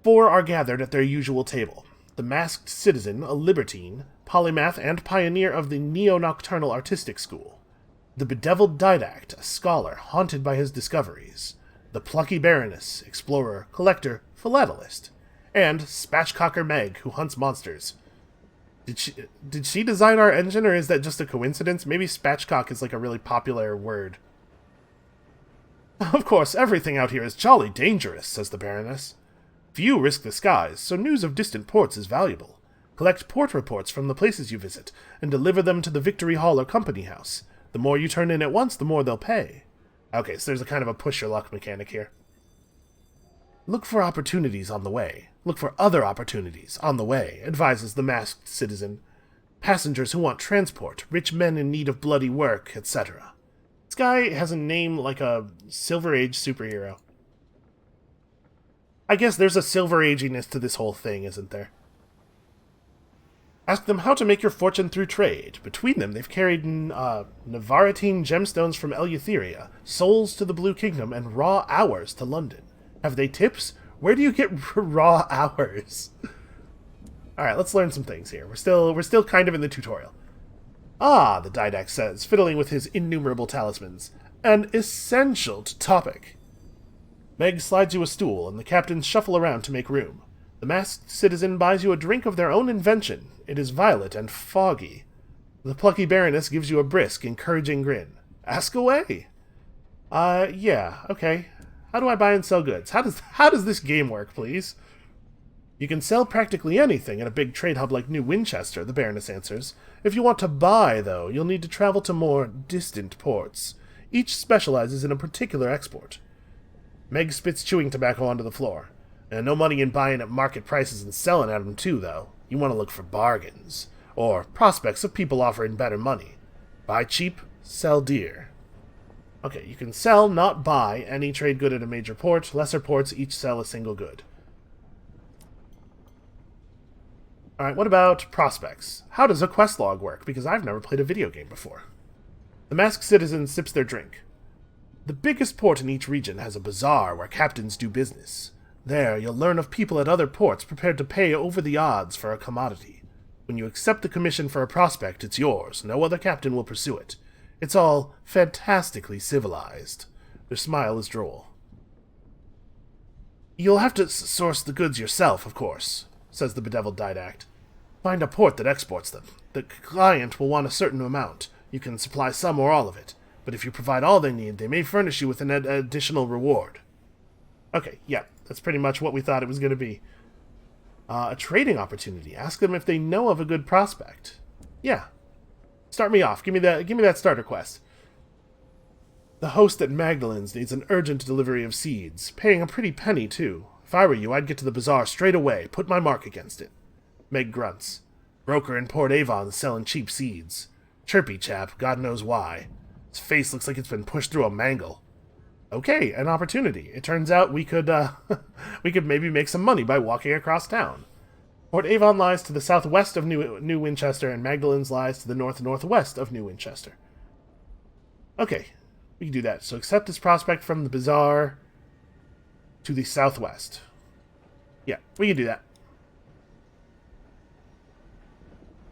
4 are gathered at their usual table. The masked citizen, a libertine, polymath, and pioneer of the neo-nocturnal artistic school. The bedeviled didact, a scholar haunted by his discoveries. The plucky baroness, explorer, collector, philatelist. And Spatchcocker Meg, who hunts monsters. Did she design our engine, or is that just a coincidence? Maybe spatchcock is like a really popular word. Of course, everything out here is jolly dangerous, says the baroness. Few risk the skies, so news of distant ports is valuable. Collect port reports from the places you visit, and deliver them to the Victory Hall or Company House. The more you turn in at once, the more they'll pay. Okay, so there's a kind of a push-your-luck mechanic here. Look for opportunities on the way. Look for other opportunities on the way, advises the masked citizen. Passengers who want transport, rich men in need of bloody work, etc. This guy has a name like a Silver Age superhero. I guess there's a Silver Aginess to this whole thing, isn't there? Ask them how to make your fortune through trade. Between them, they've carried Navaratine gemstones from Eleutheria, souls to the Blue Kingdom, and raw hours to London. Have they tips? Where do you get raw hours? Alright, let's learn some things here. We're still kind of in the tutorial. Ah, the didact says, fiddling with his innumerable talismans. An essential topic. Meg slides you a stool, and the captains shuffle around to make room. The masked citizen buys you a drink of their own invention. It is violet and foggy. The plucky baroness gives you a brisk, encouraging grin. Ask away. Yeah, okay. How do I buy and sell goods? How does this game work, please? You can sell practically anything at a big trade hub like New Winchester, the baroness answers. If you want to buy, though, you'll need to travel to more distant ports. Each specializes in a particular export. Meg spits chewing tobacco onto the floor. And no money in buying at market prices and selling at them, too, though. You want to look for bargains. Or prospects of people offering better money. Buy cheap, sell dear. Okay, you can sell, not buy, any trade good at a major port. Lesser ports each sell a single good. Alright, what about prospects? How does a quest log work? Because I've never played a video game before. The masked citizen sips their drink. The biggest port in each region has a bazaar where captains do business. There, you'll learn of people at other ports prepared to pay over the odds for a commodity. When you accept the commission for a prospect, it's yours. No other captain will pursue it. It's all fantastically civilized. Their smile is droll. You'll have to source the goods yourself, of course, says the bedeviled didact. Find a port that exports them. The client will want a certain amount. You can supply some or all of it, but if you provide all they need, they may furnish you with an additional reward. Okay, yeah, that's pretty much what we thought it was going to be. A trading opportunity. Ask them if they know of a good prospect. Yeah. Start me off. Give me that starter quest. The host at Magdalen's needs an urgent delivery of seeds, paying a pretty penny, too. If I were you, I'd get to the bazaar straight away, put my mark against it. Meg grunts. Broker in Port Avon selling cheap seeds. Chirpy chap, God knows why. His face looks like it's been pushed through a mangle. Okay, an opportunity. It turns out we could maybe make some money by walking across town. Port Avon lies to the southwest of New Winchester, and Magdalen's lies to the north-northwest of New Winchester. Okay, we can do that. So accept this prospect from the bazaar to the southwest. Yeah, we can do that.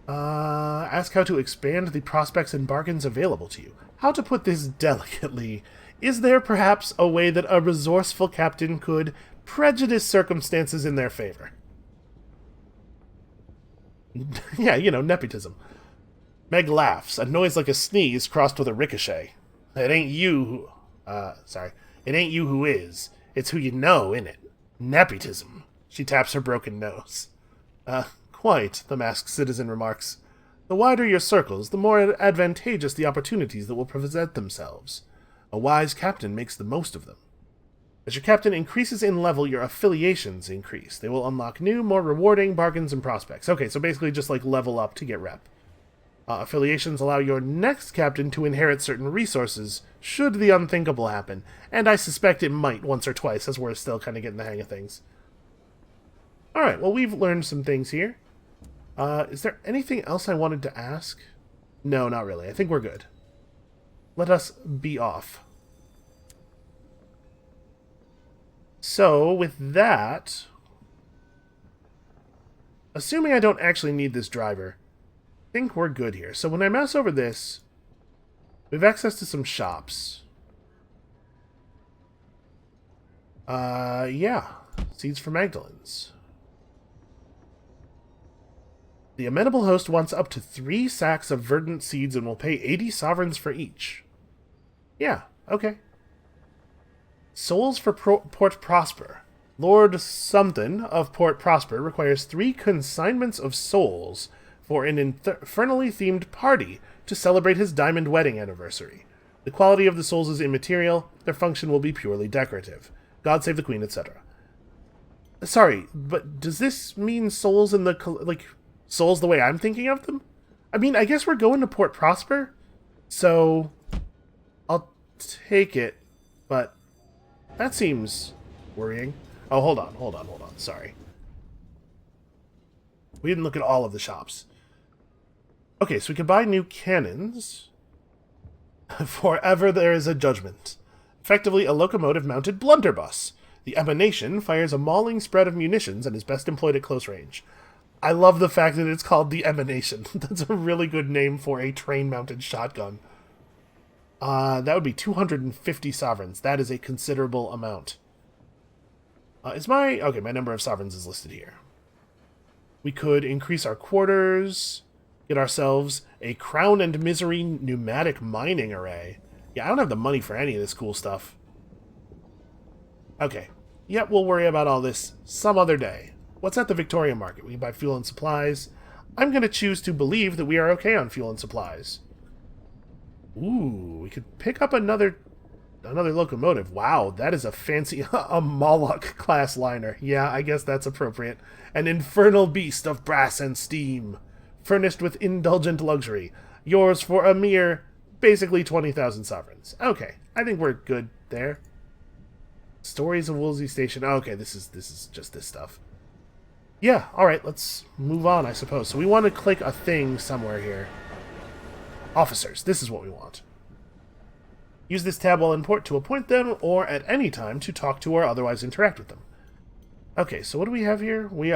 Ask how to expand the prospects and bargains available to you. How to put this delicately? Is there perhaps a way that a resourceful captain could prejudice circumstances in their favor? Yeah, you know, nepotism. Meg laughs, a noise like a sneeze crossed with a ricochet. It ain't you It ain't you who is. It's who you know, innit? Nepotism. She taps her broken nose. Quite, the masked citizen remarks. The wider your circles, the more advantageous the opportunities that will present themselves. A wise captain makes the most of them. As your captain increases in level, your affiliations increase. They will unlock new, more rewarding bargains and prospects. Okay, so basically just like level up to get rep. Affiliations allow your next captain to inherit certain resources, should the unthinkable happen. And I suspect it might once or twice, as we're still kind of getting the hang of things. Alright, well, we've learned some things here. Is there anything else I wanted to ask? No, not really. I think we're good. Let us be off. So, with that, assuming I don't actually need this driver, I think we're good here. So when I mouse over this, we have access to some shops. Yeah. Seeds for Magdalen's. The amenable host wants up to 3 sacks of verdant seeds and will pay 80 sovereigns for each. Yeah, okay. Souls for Port Prosper. Lord Something of Port Prosper requires 3 consignments of souls for an infernally themed party to celebrate his diamond wedding anniversary. The quality of the souls is immaterial. Their function will be purely decorative. God save the Queen, etc. Sorry, but does this mean souls in the... souls the way I'm thinking of them? I mean, I guess we're going to Port Prosper, so I'll take it, but that seems worrying. Oh, hold on. Sorry. We didn't look at all of the shops. Okay, so we can buy new cannons. Forever there is a judgment. Effectively a locomotive-mounted blunderbuss. The emanation fires a mauling spread of munitions and is best employed at close range. I love the fact that it's called the emanation. That's a really good name for a train-mounted shotgun. That would be 250 sovereigns. That is a considerable amount. Okay, my number of sovereigns is listed here. We could increase our quarters, get ourselves a Crown and Misery pneumatic mining array. Yeah, I don't have the money for any of this cool stuff. Okay. Yep, we'll worry about all this some other day. What's at the Victoria Market? We can buy fuel and supplies. I'm going to choose to believe that we are okay on fuel and supplies. Ooh, we could pick up another locomotive. Wow, that is a fancy... a Moloch class liner. Yeah, I guess that's appropriate. An infernal beast of brass and steam. Furnished with indulgent luxury. Yours for a mere, basically 20,000 sovereigns. Okay, I think we're good there. Stories of Woolsey Station. Okay, this is just this stuff. Yeah, alright, let's move on, I suppose. So we want to click a thing somewhere here. Officers, this is what we want. Use this tab while in port to appoint them, or at any time to talk to or otherwise interact with them. Okay, so what do we have here? We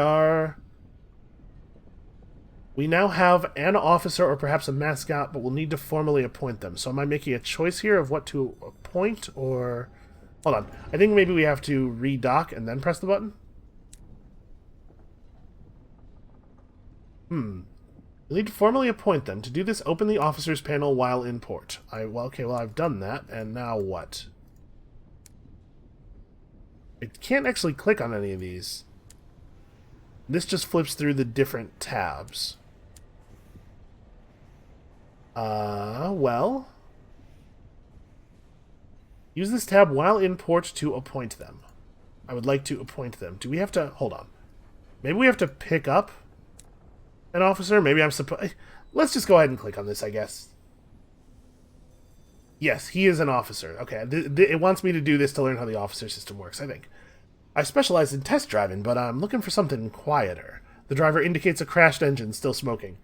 now have an officer or perhaps a mascot, but we'll need to formally appoint them. So am I making a choice here of what to appoint, or... Hold on. I think maybe we have to redock and then press the button? You'll need to formally appoint them. To do this, open the officers panel while in port. Okay, well, I've done that, and now what? I can't actually click on any of these. This just flips through the different tabs. Well... Use this tab while in port to appoint them. I would like to appoint them. Do we have to... Hold on. Maybe we have to pick up an officer? Maybe I'm supposed... Let's just go ahead and click on this, I guess. Yes, he is an officer. Okay, it wants me to do this to learn how the officer system works, I think. I specialize in test driving, but I'm looking for something quieter. The driver indicates a crashed engine still smoking.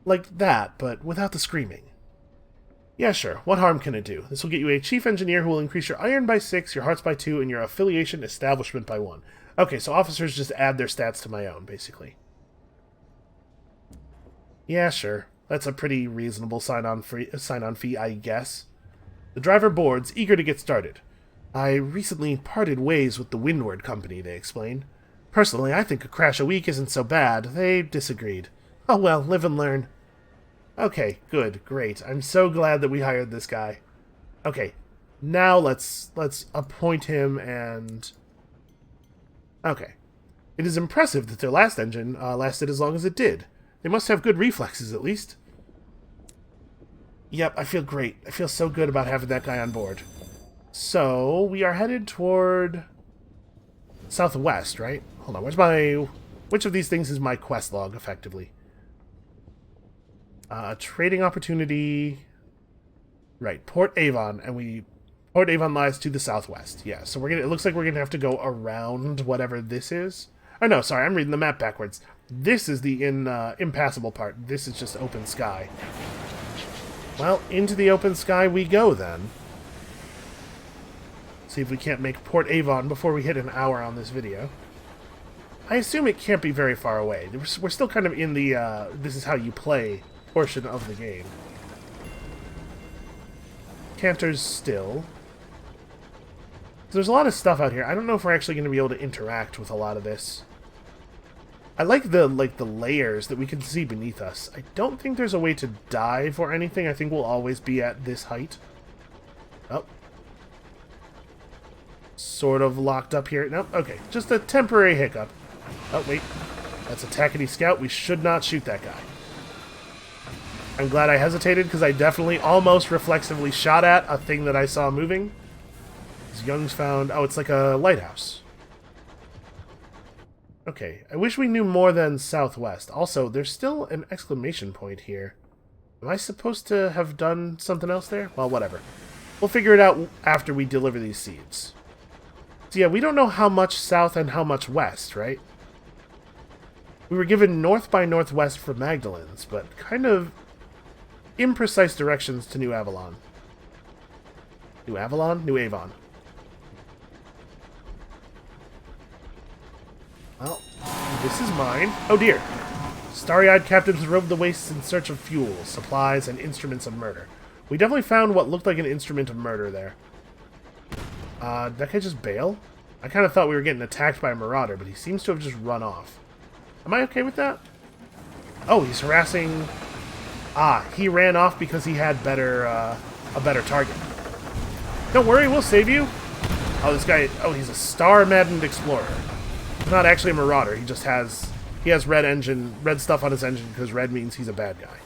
Like that, but without the screaming. Yeah, sure. What harm can it do? This will get you a chief engineer who will increase your iron by 6, your hearts by 2, and your affiliation establishment by 1. Okay, so officers just add their stats to my own, basically. Yeah, sure. That's a pretty reasonable sign-on fee, I guess. The driver boards, eager to get started. I recently parted ways with the Windward Company, they explain. Personally, I think a crash a week isn't so bad. They disagreed. Oh well, live and learn. Okay, good, great. I'm so glad that we hired this guy. Okay, now let's appoint him and... Okay. It is impressive that their last engine lasted as long as it did. They must have good reflexes, at least. Yep, I feel great. I feel so good about having that guy on board. So, we are headed toward... southwest, right? Hold on, where's my... Which of these things is my quest log, effectively? Trading opportunity... Right, Port Avon, and Port Avon lies to the southwest. Yeah, so it looks like we're gonna have to go around whatever this is. Oh no, sorry, I'm reading the map backwards. This is the impassable part. This is just open sky. Well, into the open sky we go, then. See if we can't make Port Avon before we hit an hour on this video. I assume it can't be very far away. We're still kind of in the, this is how you play portion of the game. Canter's still. There's a lot of stuff out here. I don't know if we're actually going to be able to interact with a lot of this. I like the layers that we can see beneath us. I don't think there's a way to dive or anything. I think we'll always be at this height. Oh. Sort of locked up here. Nope, okay. Just a temporary hiccup. Oh, wait. That's a Tackety Scout. We should not shoot that guy. I'm glad I hesitated, because I definitely almost reflexively shot at a thing that I saw moving. Young's found... Oh, it's like a lighthouse. Okay, I wish we knew more than southwest. Also, there's still an exclamation point here. Am I supposed to have done something else there? Well, whatever. We'll figure it out after we deliver these seeds. So yeah, we don't know how much south and how much west, right? We were given north by northwest for Magdalene's, but kind of imprecise directions to New Avalon. New Avalon? New Avon. Well, this is mine. Oh dear. Starry-eyed captains roved the wastes in search of fuel, supplies, and instruments of murder. We definitely found what looked like an instrument of murder there. Did that guy just bail? I kind of thought we were getting attacked by a Marauder, but he seems to have just run off. Am I okay with that? Oh, he's harassing... Ah, he ran off because he had a better target. Don't worry, we'll save you. Oh, this guy... Oh, he's a star-maddened explorer. He's not actually a Marauder. He just has... He has red stuff on his engine because red means he's a bad guy.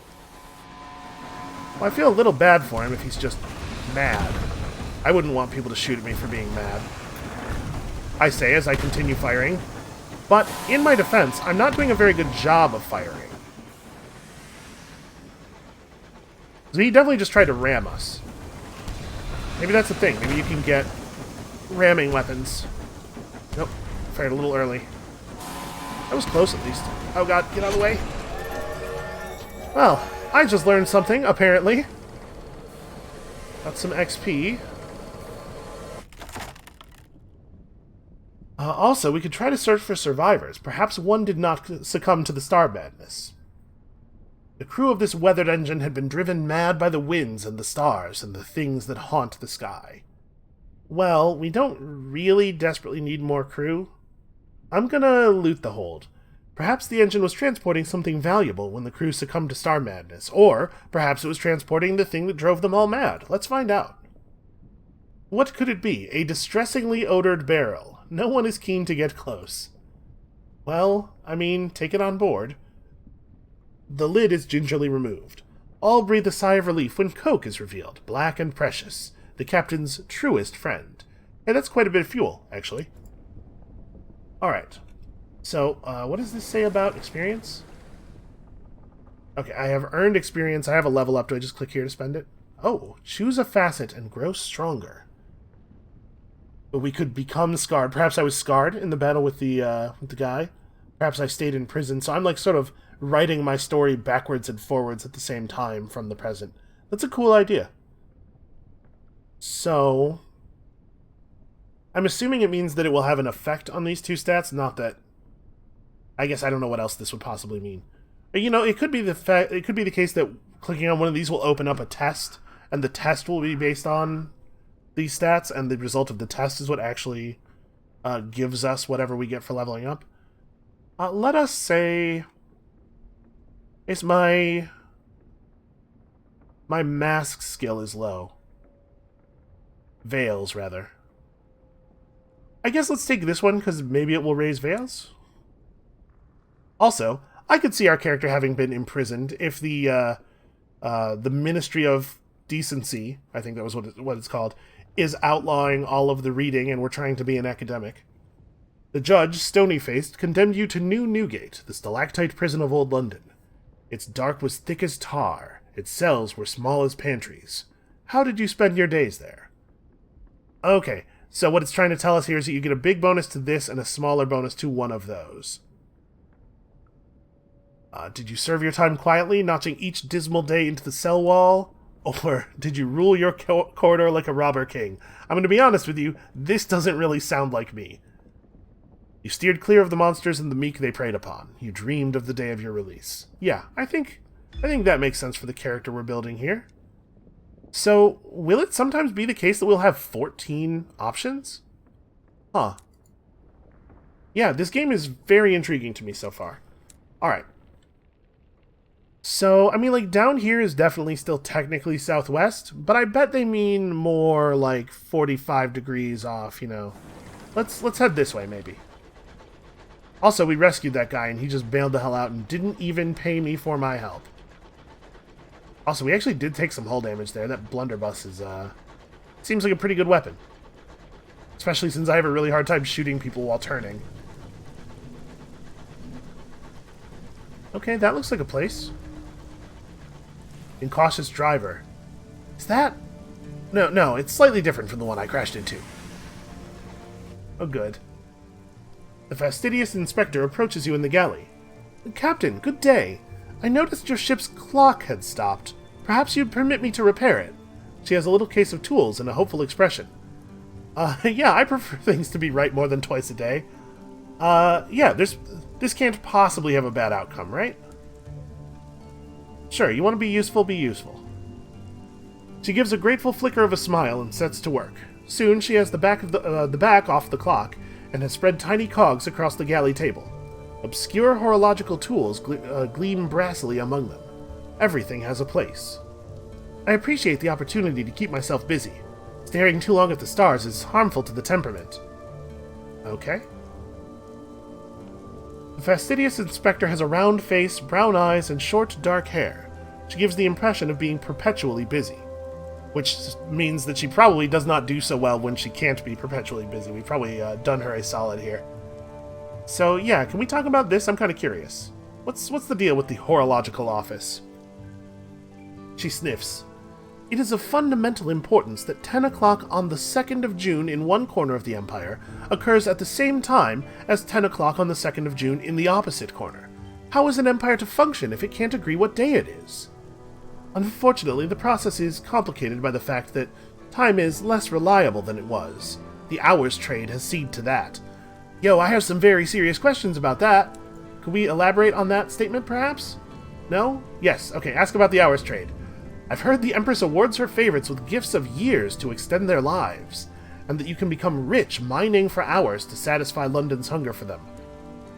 Well, I feel a little bad for him if he's just mad. I wouldn't want people to shoot at me for being mad. I say as I continue firing. But, in my defense, I'm not doing a very good job of firing. So he definitely just tried to ram us. Maybe that's the thing. Maybe you can get ramming weapons. Nope. Fired a little early. That was close, at least. Oh god, get out of the way. Well, I just learned something, apparently. Got some XP. Also, we could try to search for survivors. Perhaps one did not succumb to the star madness. The crew of this weathered engine had been driven mad by the winds and the stars and the things that haunt the sky. Well, we don't really desperately need more crew. I'm gonna loot the hold. Perhaps the engine was transporting something valuable when the crew succumbed to star madness, or perhaps it was transporting the thing that drove them all mad. Let's find out. What could it be? A distressingly odored barrel. No one is keen to get close. Well, I mean, take it on board. The lid is gingerly removed. All breathe a sigh of relief when Coke is revealed, black and precious, the captain's truest friend. Hey, that's quite a bit of fuel, actually. Alright. So, what does this say about experience? Okay, I have earned experience. I have a level up. Do I just click here to spend it? Oh, choose a facet and grow stronger. But we could become scarred. Perhaps I was scarred in the battle with the guy. Perhaps I stayed in prison. So I'm like sort of writing my story backwards and forwards at the same time from the present. That's a cool idea. So, I'm assuming it means that it will have an effect on these two stats, not that... I guess I don't know what else this would possibly mean. You know, it could be the case that clicking on one of these will open up a test, and the test will be based on these stats, and the result of the test is what actually gives us whatever we get for leveling up. Let us say it's my mask skill is low. Veils, rather. I guess let's take this one, because maybe it will raise veils? Also, I could see our character having been imprisoned if the Ministry of Decency, I think that was what it's called, is outlawing all of the reading and we're trying to be an academic. The judge, stony-faced, condemned you to New Newgate, the stalactite prison of old London. Its dark was thick as tar, its cells were small as pantries. How did you spend your days there? Okay, so what it's trying to tell us here is that you get a big bonus to this and a smaller bonus to one of those. Did you serve your time quietly, notching each dismal day into the cell wall? Or did you rule your corridor like a robber king? I'm going to be honest with you, this doesn't really sound like me. You steered clear of the monsters and the meek they preyed upon. You dreamed of the day of your release. Yeah, I think that makes sense for the character we're building here. So, will it sometimes be the case that we'll have 14 options? Huh. Yeah, this game is very intriguing to me so far. Alright. So, I mean, like, down here is definitely still technically southwest, but I bet they mean more like 45 degrees off, you know. Let's head this way, maybe. Also, we rescued that guy, and he just bailed the hell out and didn't even pay me for my help. Also, we actually did take some hull damage there. That blunderbuss is, seems like a pretty good weapon. Especially since I have a really hard time shooting people while turning. Okay, that looks like a place. Incautious driver. Is that... No, it's slightly different from the one I crashed into. Oh, good. The fastidious inspector approaches you in the galley. Captain, good day. I noticed your ship's clock had stopped. Perhaps you'd permit me to repair it. She has a little case of tools and a hopeful expression. Yeah, I prefer things to be right more than twice a day. Yeah, this can't possibly have a bad outcome, right? Sure, you want to be useful, be useful. She gives a grateful flicker of a smile and sets to work. Soon she has the back off the clock and has spread tiny cogs across the galley table. Obscure horological tools gleam brassily among them. Everything has a place. I appreciate the opportunity to keep myself busy. Staring too long at the stars is harmful to the temperament. Okay. The fastidious inspector has a round face, brown eyes, and short, dark hair. She gives the impression of being perpetually busy. Which means that she probably does not do so well when she can't be perpetually busy. We've probably done her a solid here. So, yeah, can we talk about this? I'm kind of curious. What's the deal with the horological office? She sniffs. It is of fundamental importance that 10 o'clock on the 2nd of June in one corner of the Empire occurs at the same time as 10 o'clock on the 2nd of June in the opposite corner. How is an empire to function if it can't agree what day it is? Unfortunately, the process is complicated by the fact that time is less reliable than it was. The hours trade has ceded to that. Yo, I have some very serious questions about that. Could we elaborate on that statement, perhaps? No? Yes, okay, ask about the hours trade. I've heard the Empress awards her favorites with gifts of years to extend their lives, and that you can become rich mining for hours to satisfy London's hunger for them.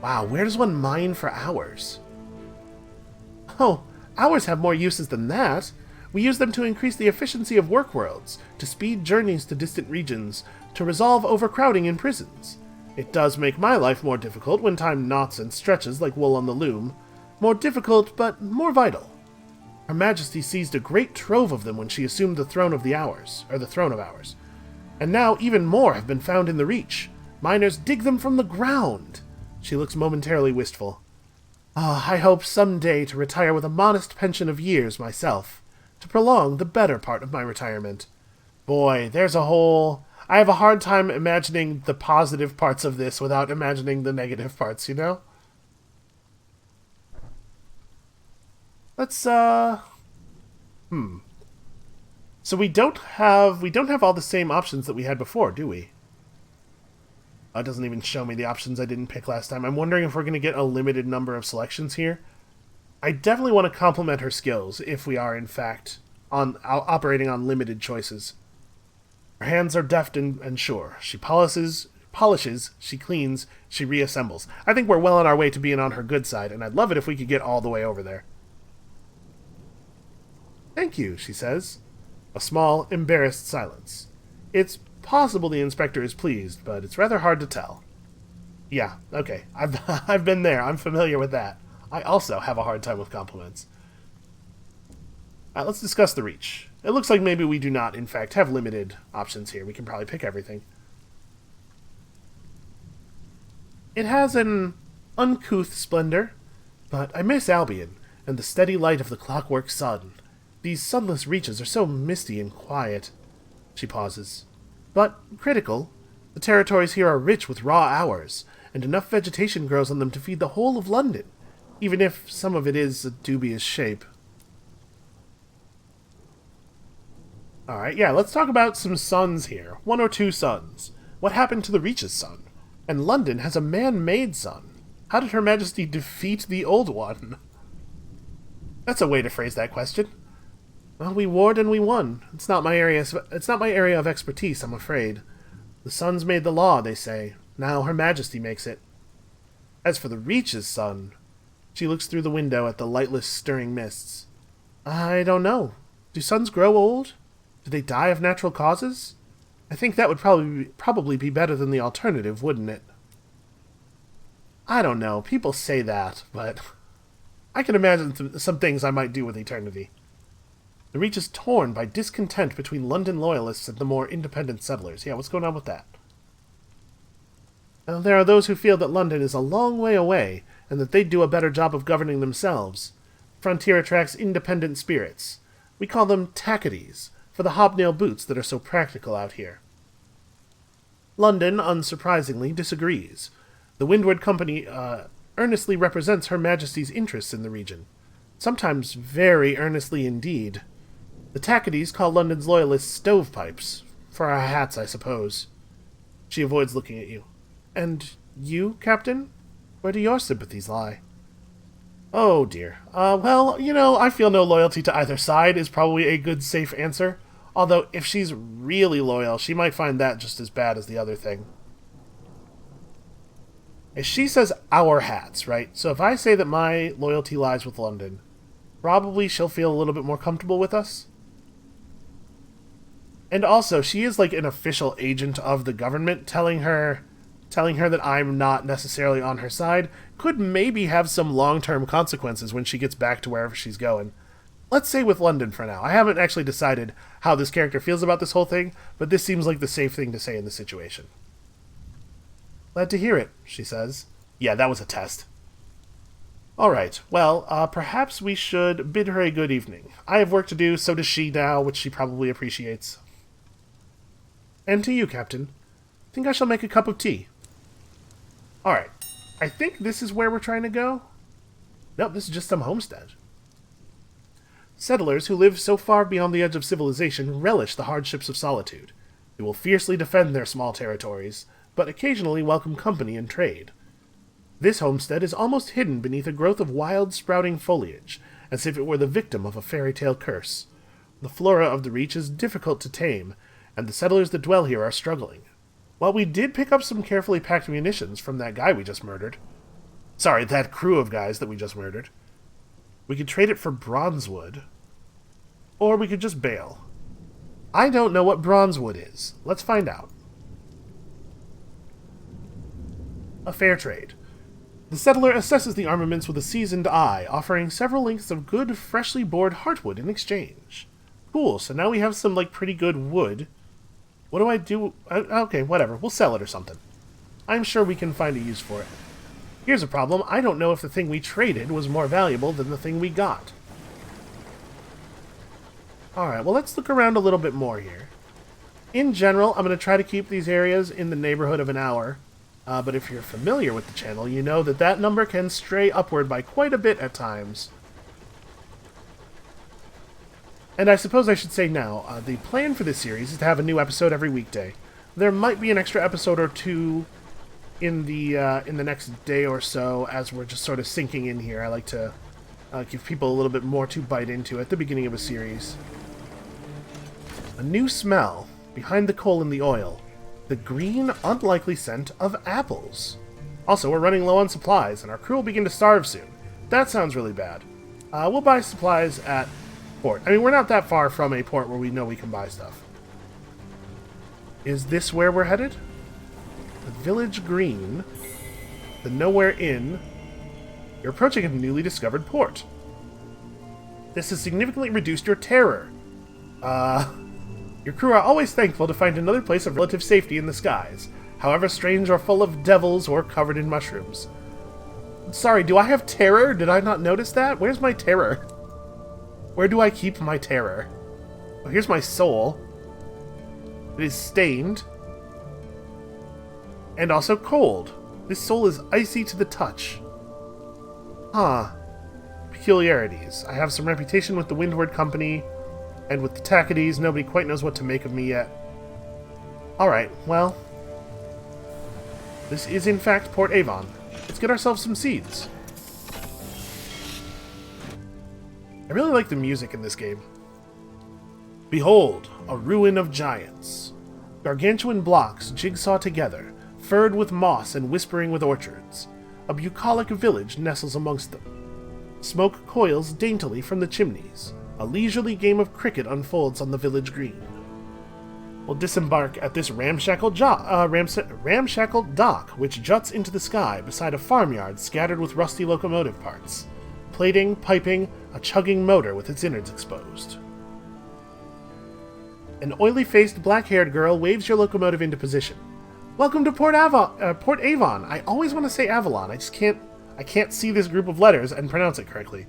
Wow, where does one mine for hours? Oh, hours have more uses than that. We use them to increase the efficiency of work worlds, to speed journeys to distant regions, to resolve overcrowding in prisons. It does make my life more difficult when time knots and stretches like wool on the loom. More difficult, but more vital. Her Majesty seized a great trove of them when she assumed the throne of Hours. And now even more have been found in the Reach. Miners dig them from the ground. She looks momentarily wistful. I hope someday to retire with a modest pension of years myself, to prolong the better part of my retirement. Boy, I have a hard time imagining the positive parts of this without imagining the negative parts, you know? Let's, So we don't have all the same options that we had before, do we? It doesn't even show me the options I didn't pick last time. I'm wondering if we're going to get a limited number of selections here. I definitely want to compliment her skills if we are, in fact, operating on limited choices. Her hands are deft and sure. She polishes, she cleans, she reassembles. I think we're well on our way to being on her good side, and I'd love it if we could get all the way over there. Thank you, she says. A small, embarrassed silence. It's possible the inspector is pleased, but it's rather hard to tell. Yeah, okay. I've been there. I'm familiar with that. I also have a hard time with compliments. Let's discuss the Reach. It looks like maybe we do not, in fact, have limited options here. We can probably pick everything. It has an uncouth splendor, but I miss Albion and the steady light of the clockwork sun. These sunless reaches are so misty and quiet. She pauses. But critical. The territories here are rich with raw hours, and enough vegetation grows on them to feed the whole of London, even if some of it is a dubious shape. Alright, yeah, let's talk about some suns here. 1 or 2 suns. What happened to the Reach's sun? And London has a man-made sun. How did Her Majesty defeat the old one? That's a way to phrase that question. Well, we warred and we won. It's not my area of expertise, I'm afraid. The suns made the law, they say. Now Her Majesty makes it. As for the Reach's sun, she looks through the window at the lightless, stirring mists. I don't know. Do suns grow old? Do they die of natural causes? I think that would probably be better than the alternative, wouldn't it? I don't know. People say that, but I can imagine some things I might do with eternity. The Reach is torn by discontent between London loyalists and the more independent settlers. Yeah, what's going on with that? Now, there are those who feel that London is a long way away, and that they'd do a better job of governing themselves. Frontier attracts independent spirits. We call them tacketies, for the hobnail boots that are so practical out here. London, unsurprisingly, disagrees. The Windward Company earnestly represents Her Majesty's interests in the region. Sometimes very earnestly indeed. The tacketies call London's loyalists stovepipes. For our hats, I suppose. She avoids looking at you. And you, Captain? Where do your sympathies lie? Oh, dear. Well, I feel no loyalty to either side is probably a good, safe answer. Although, if she's really loyal, she might find that just as bad as the other thing. She says our hats, right? So if I say that my loyalty lies with London, probably she'll feel a little bit more comfortable with us. And also, she is like an official agent of the government, telling her that I'm not necessarily on her side could maybe have some long-term consequences when she gets back to wherever she's going. Let's say with London for now. I haven't actually decided how this character feels about this whole thing, but this seems like the safe thing to say in this situation. Glad to hear it, she says. Yeah, that was a test. Alright, well, perhaps we should bid her a good evening. I have work to do, so does she now, which she probably appreciates. And to you, Captain. I think I shall make a cup of tea. Alright, I think this is where we're trying to go. Nope, this is just some homestead. Settlers who live so far beyond the edge of civilization relish the hardships of solitude. They will fiercely defend their small territories, but occasionally welcome company and trade. This homestead is almost hidden beneath a growth of wild, sprouting foliage, as if it were the victim of a fairy tale curse. The flora of the Reach is difficult to tame, and the settlers that dwell here are struggling. While we did pick up some carefully packed munitions from that guy we just murdered. Sorry, that crew of guys that we just murdered. We could trade it for bronzewood. Or we could just bail. I don't know what bronzewood is. Let's find out. A fair trade. The settler assesses the armaments with a seasoned eye, offering several lengths of good, freshly bored heartwood in exchange. Cool, so now we have some, pretty good wood. What do I do? Okay, whatever. We'll sell it or something. I'm sure we can find a use for it. Here's a problem. I don't know if the thing we traded was more valuable than the thing we got. Alright, well, let's look around a little bit more here. In general, I'm going to try to keep these areas in the neighborhood of an hour. But if you're familiar with the channel, you know that that number can stray upward by quite a bit at times. And I suppose I should say now, the plan for this series is to have a new episode every weekday. There might be an extra episode or two in the next day or so, as we're just sort of sinking in here. I like to give people a little bit more to bite into at the beginning of a series. A new smell behind the coal and the oil. The green, unlikely scent of apples. Also, we're running low on supplies, and our crew will begin to starve soon. That sounds really bad. We'll buy supplies at port. I mean, we're not that far from a port where we know we can buy stuff. Is this where we're headed? The Village Green. The Nowhere Inn. You're approaching a newly discovered port. This has significantly reduced your terror. Your crew are always thankful to find another place of relative safety in the skies, however strange or full of devils or covered in mushrooms. Sorry, do I have terror? Did I not notice that? Where's my terror? Where do I keep my terror? Oh, here's my soul. It is stained. And also cold. This soul is icy to the touch. Huh. Peculiarities. I have some reputation with the Windward Company, and with the Tackities, nobody quite knows what to make of me yet. Alright, well. This is in fact Port Avon. Let's get ourselves some seeds. I really like the music in this game. Behold, a ruin of giants. Gargantuan blocks jigsaw together, furred with moss and whispering with orchards. A bucolic village nestles amongst them. Smoke coils daintily from the chimneys. A leisurely game of cricket unfolds on the village green. We'll disembark at this ramshackle dock, which juts into the sky beside a farmyard scattered with rusty locomotive parts. Plating, piping, a chugging motor with its innards exposed. An oily-faced, black-haired girl waves your locomotive into position. Welcome to Port Avon. I always want to say Avalon. I can't see this group of letters and pronounce it correctly.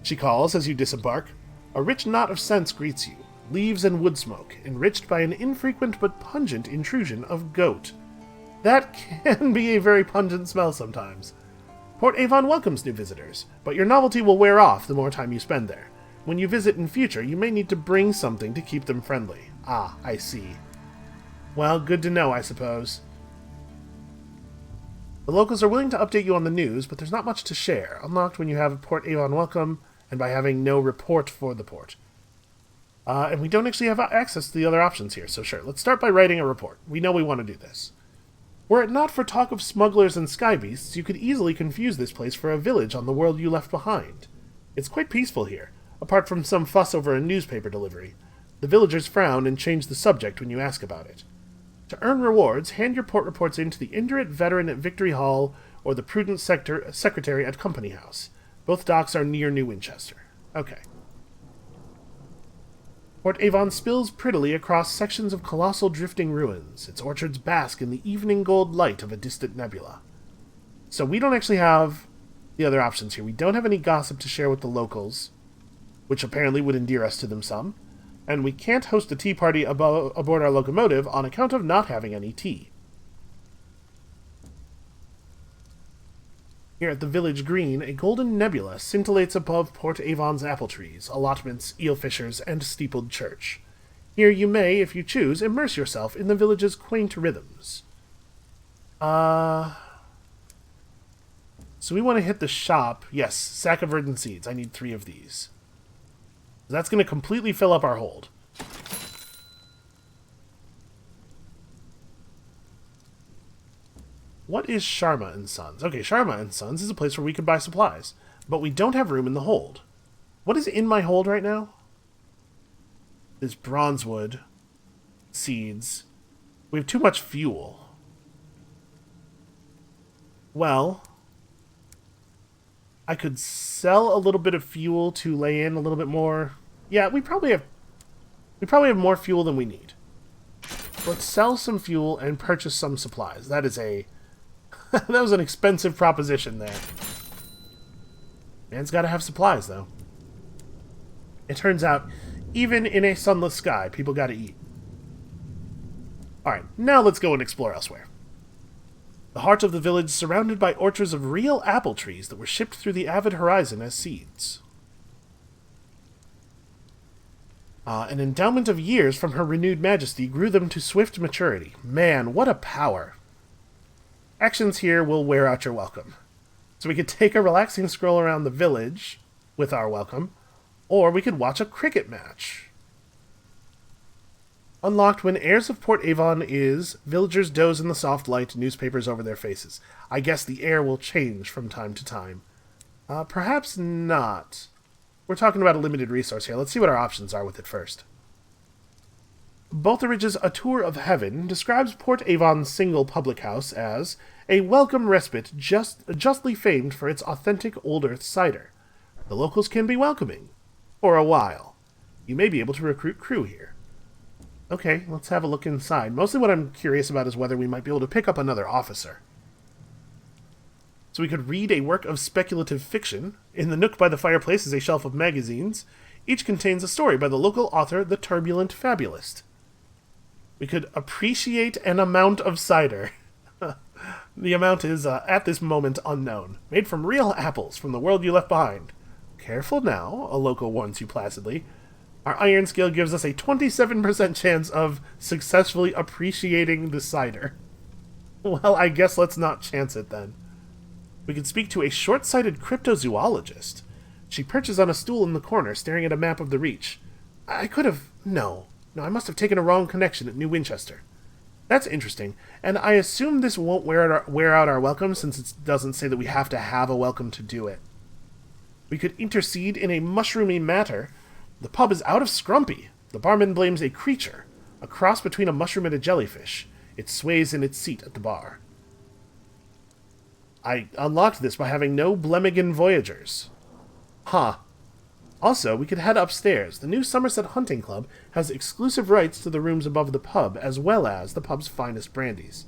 She calls as you disembark. A rich knot of scents greets you, leaves and wood smoke, enriched by an infrequent but pungent intrusion of goat. That can be a very pungent smell sometimes. Port Avon welcomes new visitors, but your novelty will wear off the more time you spend there. When you visit in future, you may need to bring something to keep them friendly. Ah, I see. Well, good to know, I suppose. The locals are willing to update you on the news, but there's not much to share, unlocked when you have a Port Avon welcome, and by having no report for the port. And we don't actually have access to the other options here, so sure, let's start by writing a report. We know we want to do this. Were it not for talk of smugglers and sky beasts, you could easily confuse this place for a village on the world you left behind. It's quite peaceful here, apart from some fuss over a newspaper delivery. The villagers frown and change the subject when you ask about it. To earn rewards, hand your port reports in to the Indurate Veteran at Victory Hall or the Prudent Secretary at Company House. Both docks are near New Winchester. Okay. Port Avon spills prettily across sections of colossal drifting ruins. Its orchards bask in the evening gold light of a distant nebula. So we don't actually have the other options here. We don't have any gossip to share with the locals, which apparently would endear us to them some. And we can't host a tea party aboard our locomotive on account of not having any tea. Here at the village green, a golden nebula scintillates above Port Avon's apple trees, allotments, eel fishers, and steepled church. Here you may, if you choose, immerse yourself in the village's quaint rhythms. So we want to hit the shop. Yes, sack of verdant seeds. I need 3 of these. That's going to completely fill up our hold. What is Sharma and Sons? Okay, Sharma and Sons is a place where we could buy supplies, but we don't have room in the hold. What is in my hold right now? There's bronzewood, seeds. We have too much fuel. Well, I could sell a little bit of fuel to lay in a little bit more. Yeah, we probably have more fuel than we need. Let's sell some fuel and purchase some supplies. That is a that was an expensive proposition there. Man's got to have supplies, though. It turns out, even in a sunless sky, people got to eat. Alright, now let's go and explore elsewhere. The heart of the village surrounded by orchards of real apple trees that were shipped through the avid horizon as seeds. An endowment of years from her renewed majesty grew them to swift maturity. Man, what a power. Actions here will wear out your welcome. So we could take a relaxing stroll around the village with our welcome, or we could watch a cricket match. Unlocked when heirs of Port Avon is, villagers doze in the soft light, newspapers over their faces. I guess the air will change from time to time. Perhaps not. We're talking about a limited resource here. Let's see what our options are with it first. Botheridge's A Tour of Heaven describes Port Avon's single public house as a welcome respite justly famed for its authentic Old Earth cider. The locals can be welcoming. For a while. You may be able to recruit crew here. Okay, let's have a look inside. Mostly what I'm curious about is whether we might be able to pick up another officer. So we could read a work of speculative fiction. In the nook by the fireplace is a shelf of magazines. Each contains a story by the local author, the Turbulent Fabulist. We could appreciate an amount of cider. The amount is, at this moment, unknown. Made from real apples from the world you left behind. Careful now, a local warns you placidly. Our iron skill gives us a 27% chance of successfully appreciating the cider. Well, I guess let's not chance it then. We could speak to a short-sighted cryptozoologist. She perches on a stool in the corner, staring at a map of the Reach. I could have... No, I must have taken a wrong connection at New Winchester. That's interesting, and I assume this won't wear out our welcome, since it doesn't say that we have to have a welcome to do it. We could intercede in a mushroomy matter. The pub is out of scrumpy. The barman blames a creature, a cross between a mushroom and a jellyfish. It sways in its seat at the bar. I unlocked this by having no Blemigan voyagers. Huh. Also, we could head upstairs. The new Somerset Hunting Club has exclusive rights to the rooms above the pub, as well as the pub's finest brandies.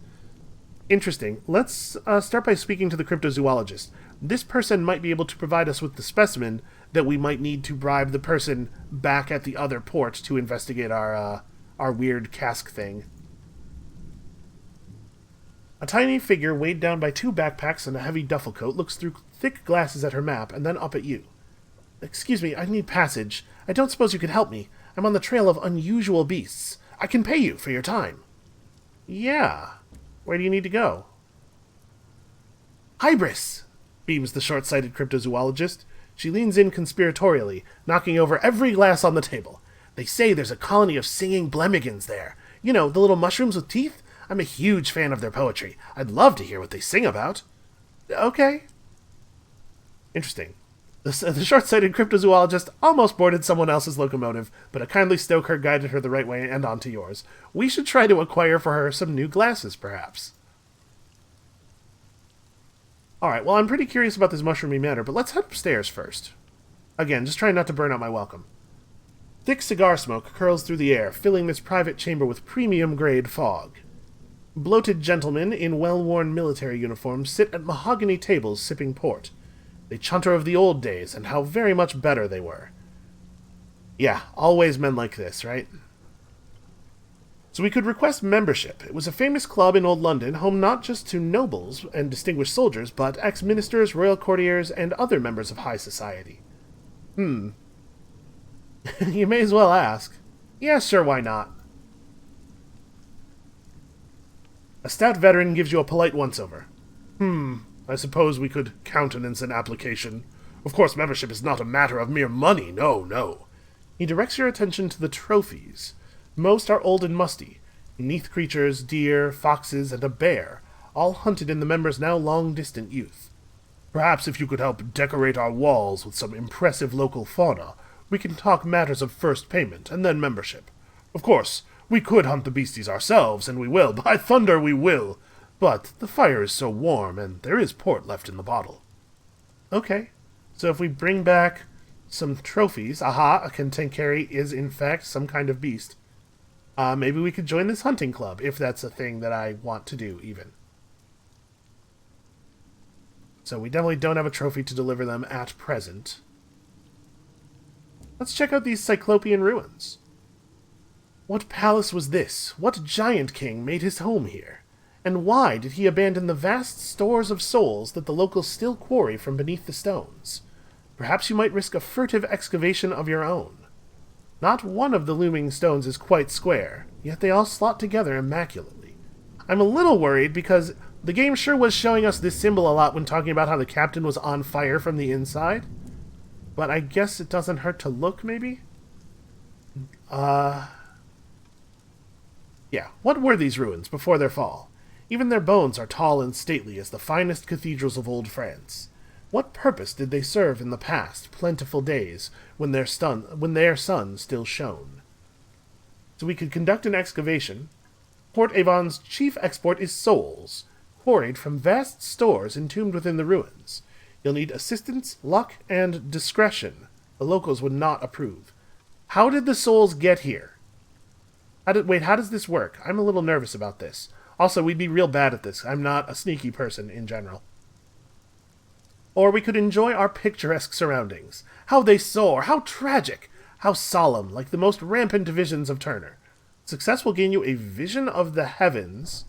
Interesting. Let's start by speaking to the cryptozoologist. This person might be able to provide us with the specimen that we might need to bribe the person back at the other port to investigate our weird cask thing. A tiny figure weighed down by 2 backpacks and a heavy duffel coat looks through thick glasses at her map and then up at you. Excuse me, I need passage. I don't suppose you could help me. I'm on the trail of unusual beasts. I can pay you for your time. Yeah. Where do you need to go? Hybris! Beams the short-sighted cryptozoologist. She leans in conspiratorially, knocking over every glass on the table. They say there's a colony of singing Blemigans there. You know, the little mushrooms with teeth? I'm a huge fan of their poetry. I'd love to hear what they sing about. Okay. Interesting. The short-sighted cryptozoologist almost boarded someone else's locomotive, but a kindly stoker guided her the right way and onto yours. We should try to acquire for her some new glasses, perhaps. Alright, well, I'm pretty curious about this mushroomy matter, but let's head upstairs first. Again, just trying not to burn out my welcome. Thick cigar smoke curls through the air, filling this private chamber with premium-grade fog. Bloated gentlemen in well-worn military uniforms sit at mahogany tables sipping port. They chunter of the old days and how very much better they were. Yeah, always men like this, right? So we could request membership. It was a famous club in Old London, home not just to nobles and distinguished soldiers, but ex-ministers, royal courtiers, and other members of high society. You may as well ask. Yeah, sure, why not? A stout veteran gives you a polite once-over. I suppose we could countenance an application. Of course, membership is not a matter of mere money, no. He directs your attention to the trophies. Most are old and musty. Neath creatures, deer, foxes, and a bear, all hunted in the member's now long-distant youth. Perhaps if you could help decorate our walls with some impressive local fauna, we can talk matters of first payment and then membership. Of course, we could hunt the beasties ourselves, and we will. By thunder, we will! But the fire is so warm, and there is port left in the bottle. Okay, so if we bring back some trophies, aha, a Kentenkeri is in fact some kind of beast. Maybe we could join this hunting club, if that's a thing that I want to do, even. So we definitely don't have a trophy to deliver them at present. Let's check out these Cyclopean ruins. What palace was this? What giant king made his home here? And why did he abandon the vast stores of souls that the locals still quarry from beneath the stones? Perhaps you might risk a furtive excavation of your own. Not one of the looming stones is quite square, yet they all slot together immaculately. I'm a little worried because the game sure was showing us this symbol a lot when talking about how the captain was on fire from the inside. But I guess it doesn't hurt to look, maybe? Yeah, what were these ruins before their fall? Even their bones are tall and stately as the finest cathedrals of old France. What purpose did they serve in the past, plentiful days, when their sun still shone? So we could conduct an excavation. Port Avon's chief export is souls, quarried from vast stores entombed within the ruins. You'll need assistance, luck, and discretion. The locals would not approve. How did the souls get here? How does this work? I'm a little nervous about this. Also, we'd be real bad at this. I'm not a sneaky person in general. Or we could enjoy our picturesque surroundings. How they soar! How tragic! How solemn, like the most rampant visions of Turner. Success will gain you a vision of the heavens.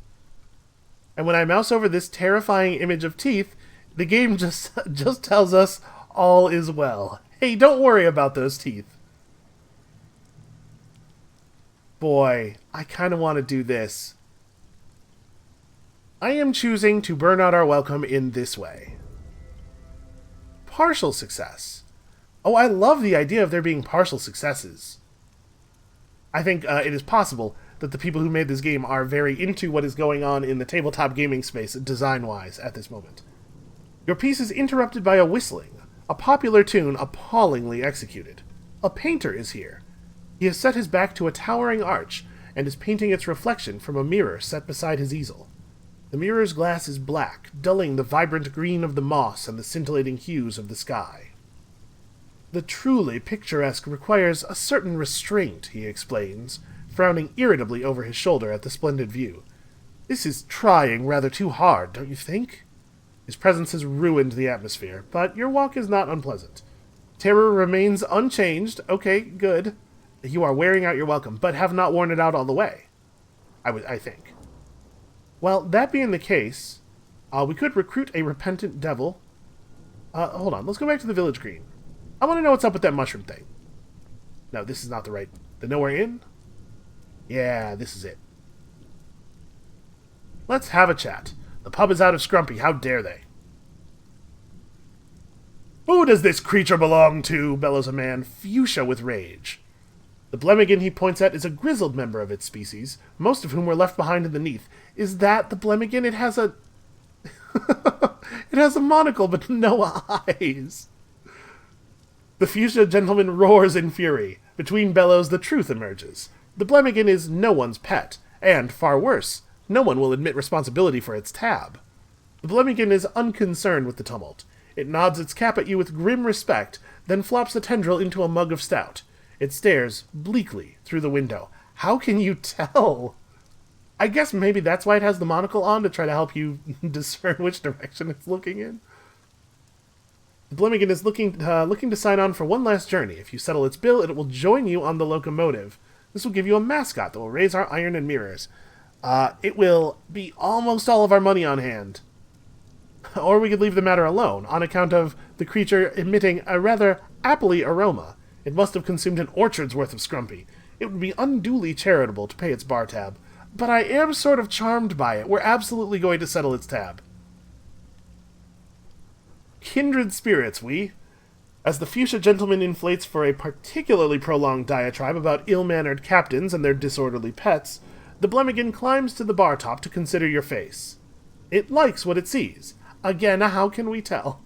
And when I mouse over this terrifying image of teeth, the game just tells us all is well. Hey, don't worry about those teeth. Boy, I kind of want to do this. I am choosing to burn out our welcome in this way. Partial success. Oh, I love the idea of there being partial successes. I think it is possible that the people who made this game are very into what is going on in the tabletop gaming space design-wise at this moment. Your piece is interrupted by a whistling, a popular tune appallingly executed. A painter is here. He has set his back to a towering arch and is painting its reflection from a mirror set beside his easel. The mirror's glass is black, dulling the vibrant green of the moss and the scintillating hues of the sky. The truly picturesque requires a certain restraint, he explains, frowning irritably over his shoulder at the splendid view. This is trying rather too hard, don't you think? His presence has ruined the atmosphere, but your walk is not unpleasant. Terror remains unchanged. Okay, good. You are wearing out your welcome, but have not worn it out all the way. I think. Well, that being the case, we could recruit a repentant devil. Hold on, let's go back to the village green. I want to know what's up with that mushroom thing. No, this is not the right... The Nowhere Inn? Yeah, this is it. Let's have a chat. The pub is out of Scrumpy, how dare they? Who does this creature belong to? Bellows a man, fuchsia with rage. The Blemigan he points at is a grizzled member of its species, most of whom were left behind in the Neath. Is that the Blemigan? It has a... It has a monocle, but no eyes. The fuchsia gentleman roars in fury. Between bellows, the truth emerges. The Blemigan is no one's pet, and, far worse, no one will admit responsibility for its tab. The Blemigan is unconcerned with the tumult. It nods its cap at you with grim respect, then flops a tendril into a mug of stout. It stares bleakly through the window. How can you tell? I guess maybe that's why it has the monocle on, to try to help you discern which direction it's looking in. The Blemigan is looking to sign on for one last journey. If you settle its bill, it will join you on the Locomotive. This will give you a mascot that will raise our iron and mirrors. It will be almost all of our money on hand. Or we could leave the matter alone, on account of the creature emitting a rather appley aroma. It must have consumed an orchard's worth of Scrumpy. It would be unduly charitable to pay its bar tab. But I am sort of charmed by it. We're absolutely going to settle its tab. Kindred spirits, we. As the fuchsia gentleman inflates for a particularly prolonged diatribe about ill-mannered captains and their disorderly pets, the Blemigan climbs to the bar top to consider your face. It likes what it sees. Again, how can we tell?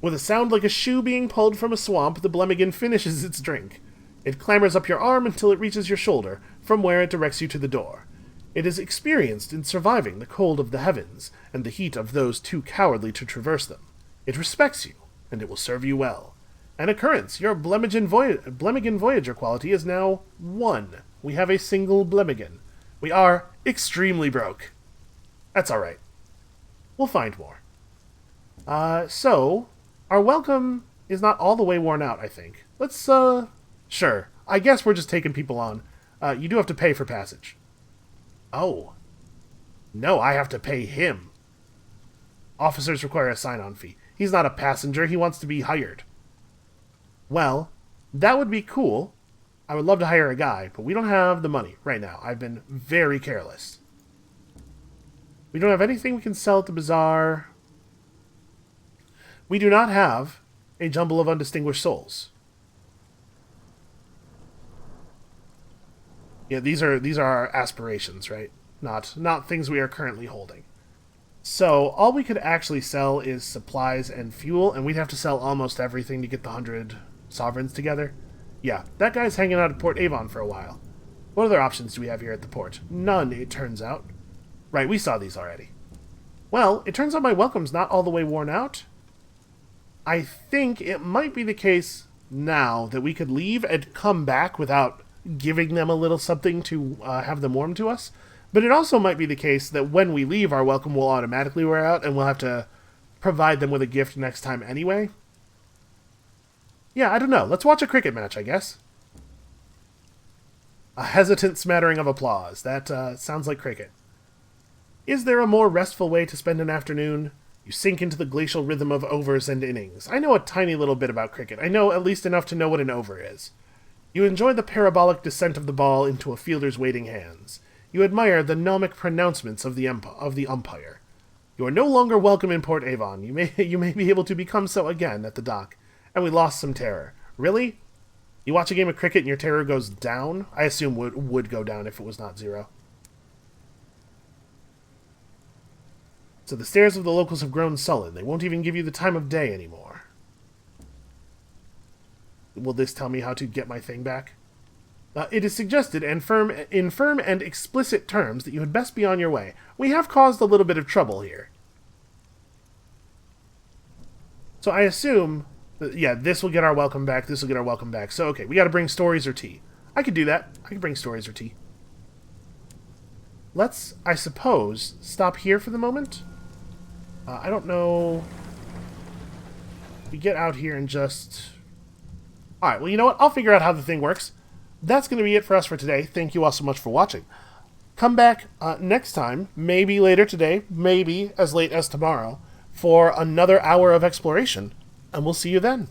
With a sound like a shoe being pulled from a swamp, the Blemigan finishes its drink. It clambers up your arm until it reaches your shoulder, from where it directs you to the door. It is experienced in surviving the cold of the heavens and the heat of those too cowardly to traverse them. It respects you, and it will serve you well. An occurrence, your Blemigan Voyager quality is now 1. We have a single Blemigan. We are extremely broke. That's alright. We'll find more. So, our welcome is not all the way worn out, I think. Let's, sure. I guess we're just taking people on. You do have to pay for passage. Oh. No, I have to pay him. Officers require a sign-on fee. He's not a passenger, he wants to be hired. Well, that would be cool. I would love to hire a guy, but we don't have the money right now. I've been very careless. We don't have anything we can sell at the bazaar. We do not have a jumble of undistinguished souls. Yeah, these are our aspirations, right? Not things we are currently holding. So, all we could actually sell is supplies and fuel, and we'd have to sell almost everything to get the 100 sovereigns together. Yeah, that guy's hanging out at Port Avon for a while. What other options do we have here at the port? None, it turns out. Right, we saw these already. Well, it turns out my welcome's not all the way worn out. I think it might be the case now that we could leave and come back without giving them a little something to have them warm to us. But it also might be the case that when we leave, our welcome will automatically wear out, and we'll have to provide them with a gift next time anyway. Yeah, I don't know. Let's watch a cricket match, I guess. A hesitant smattering of applause. That sounds like cricket. Is there a more restful way to spend an afternoon? You sink into the glacial rhythm of overs and innings. I know a tiny little bit about cricket. I know at least enough to know what an over is. You enjoy the parabolic descent of the ball into a fielder's waiting hands. You admire the gnomic pronouncements of the umpire. You are no longer welcome in Port Avon. You may be able to become so again at the dock. And we lost some terror. Really? You watch a game of cricket and your terror goes down? I assume would go down if it was not 0. So the stares of the locals have grown sullen. They won't even give you the time of day anymore. Will this tell me how to get my thing back? It is suggested in firm and explicit terms that you had best be on your way. We have caused a little bit of trouble here. So I assume that, yeah, this will get our welcome back, this will get our welcome back. So, okay, we gotta bring stories or tea. I could do that. I could bring stories or tea. Let's, I suppose, stop here for the moment. I don't know. We get out here and just... Alright, well, you know what? I'll figure out how the thing works. That's going to be it for us for today. Thank you all so much for watching. Come back next time, maybe later today, maybe as late as tomorrow, for another hour of exploration. And we'll see you then.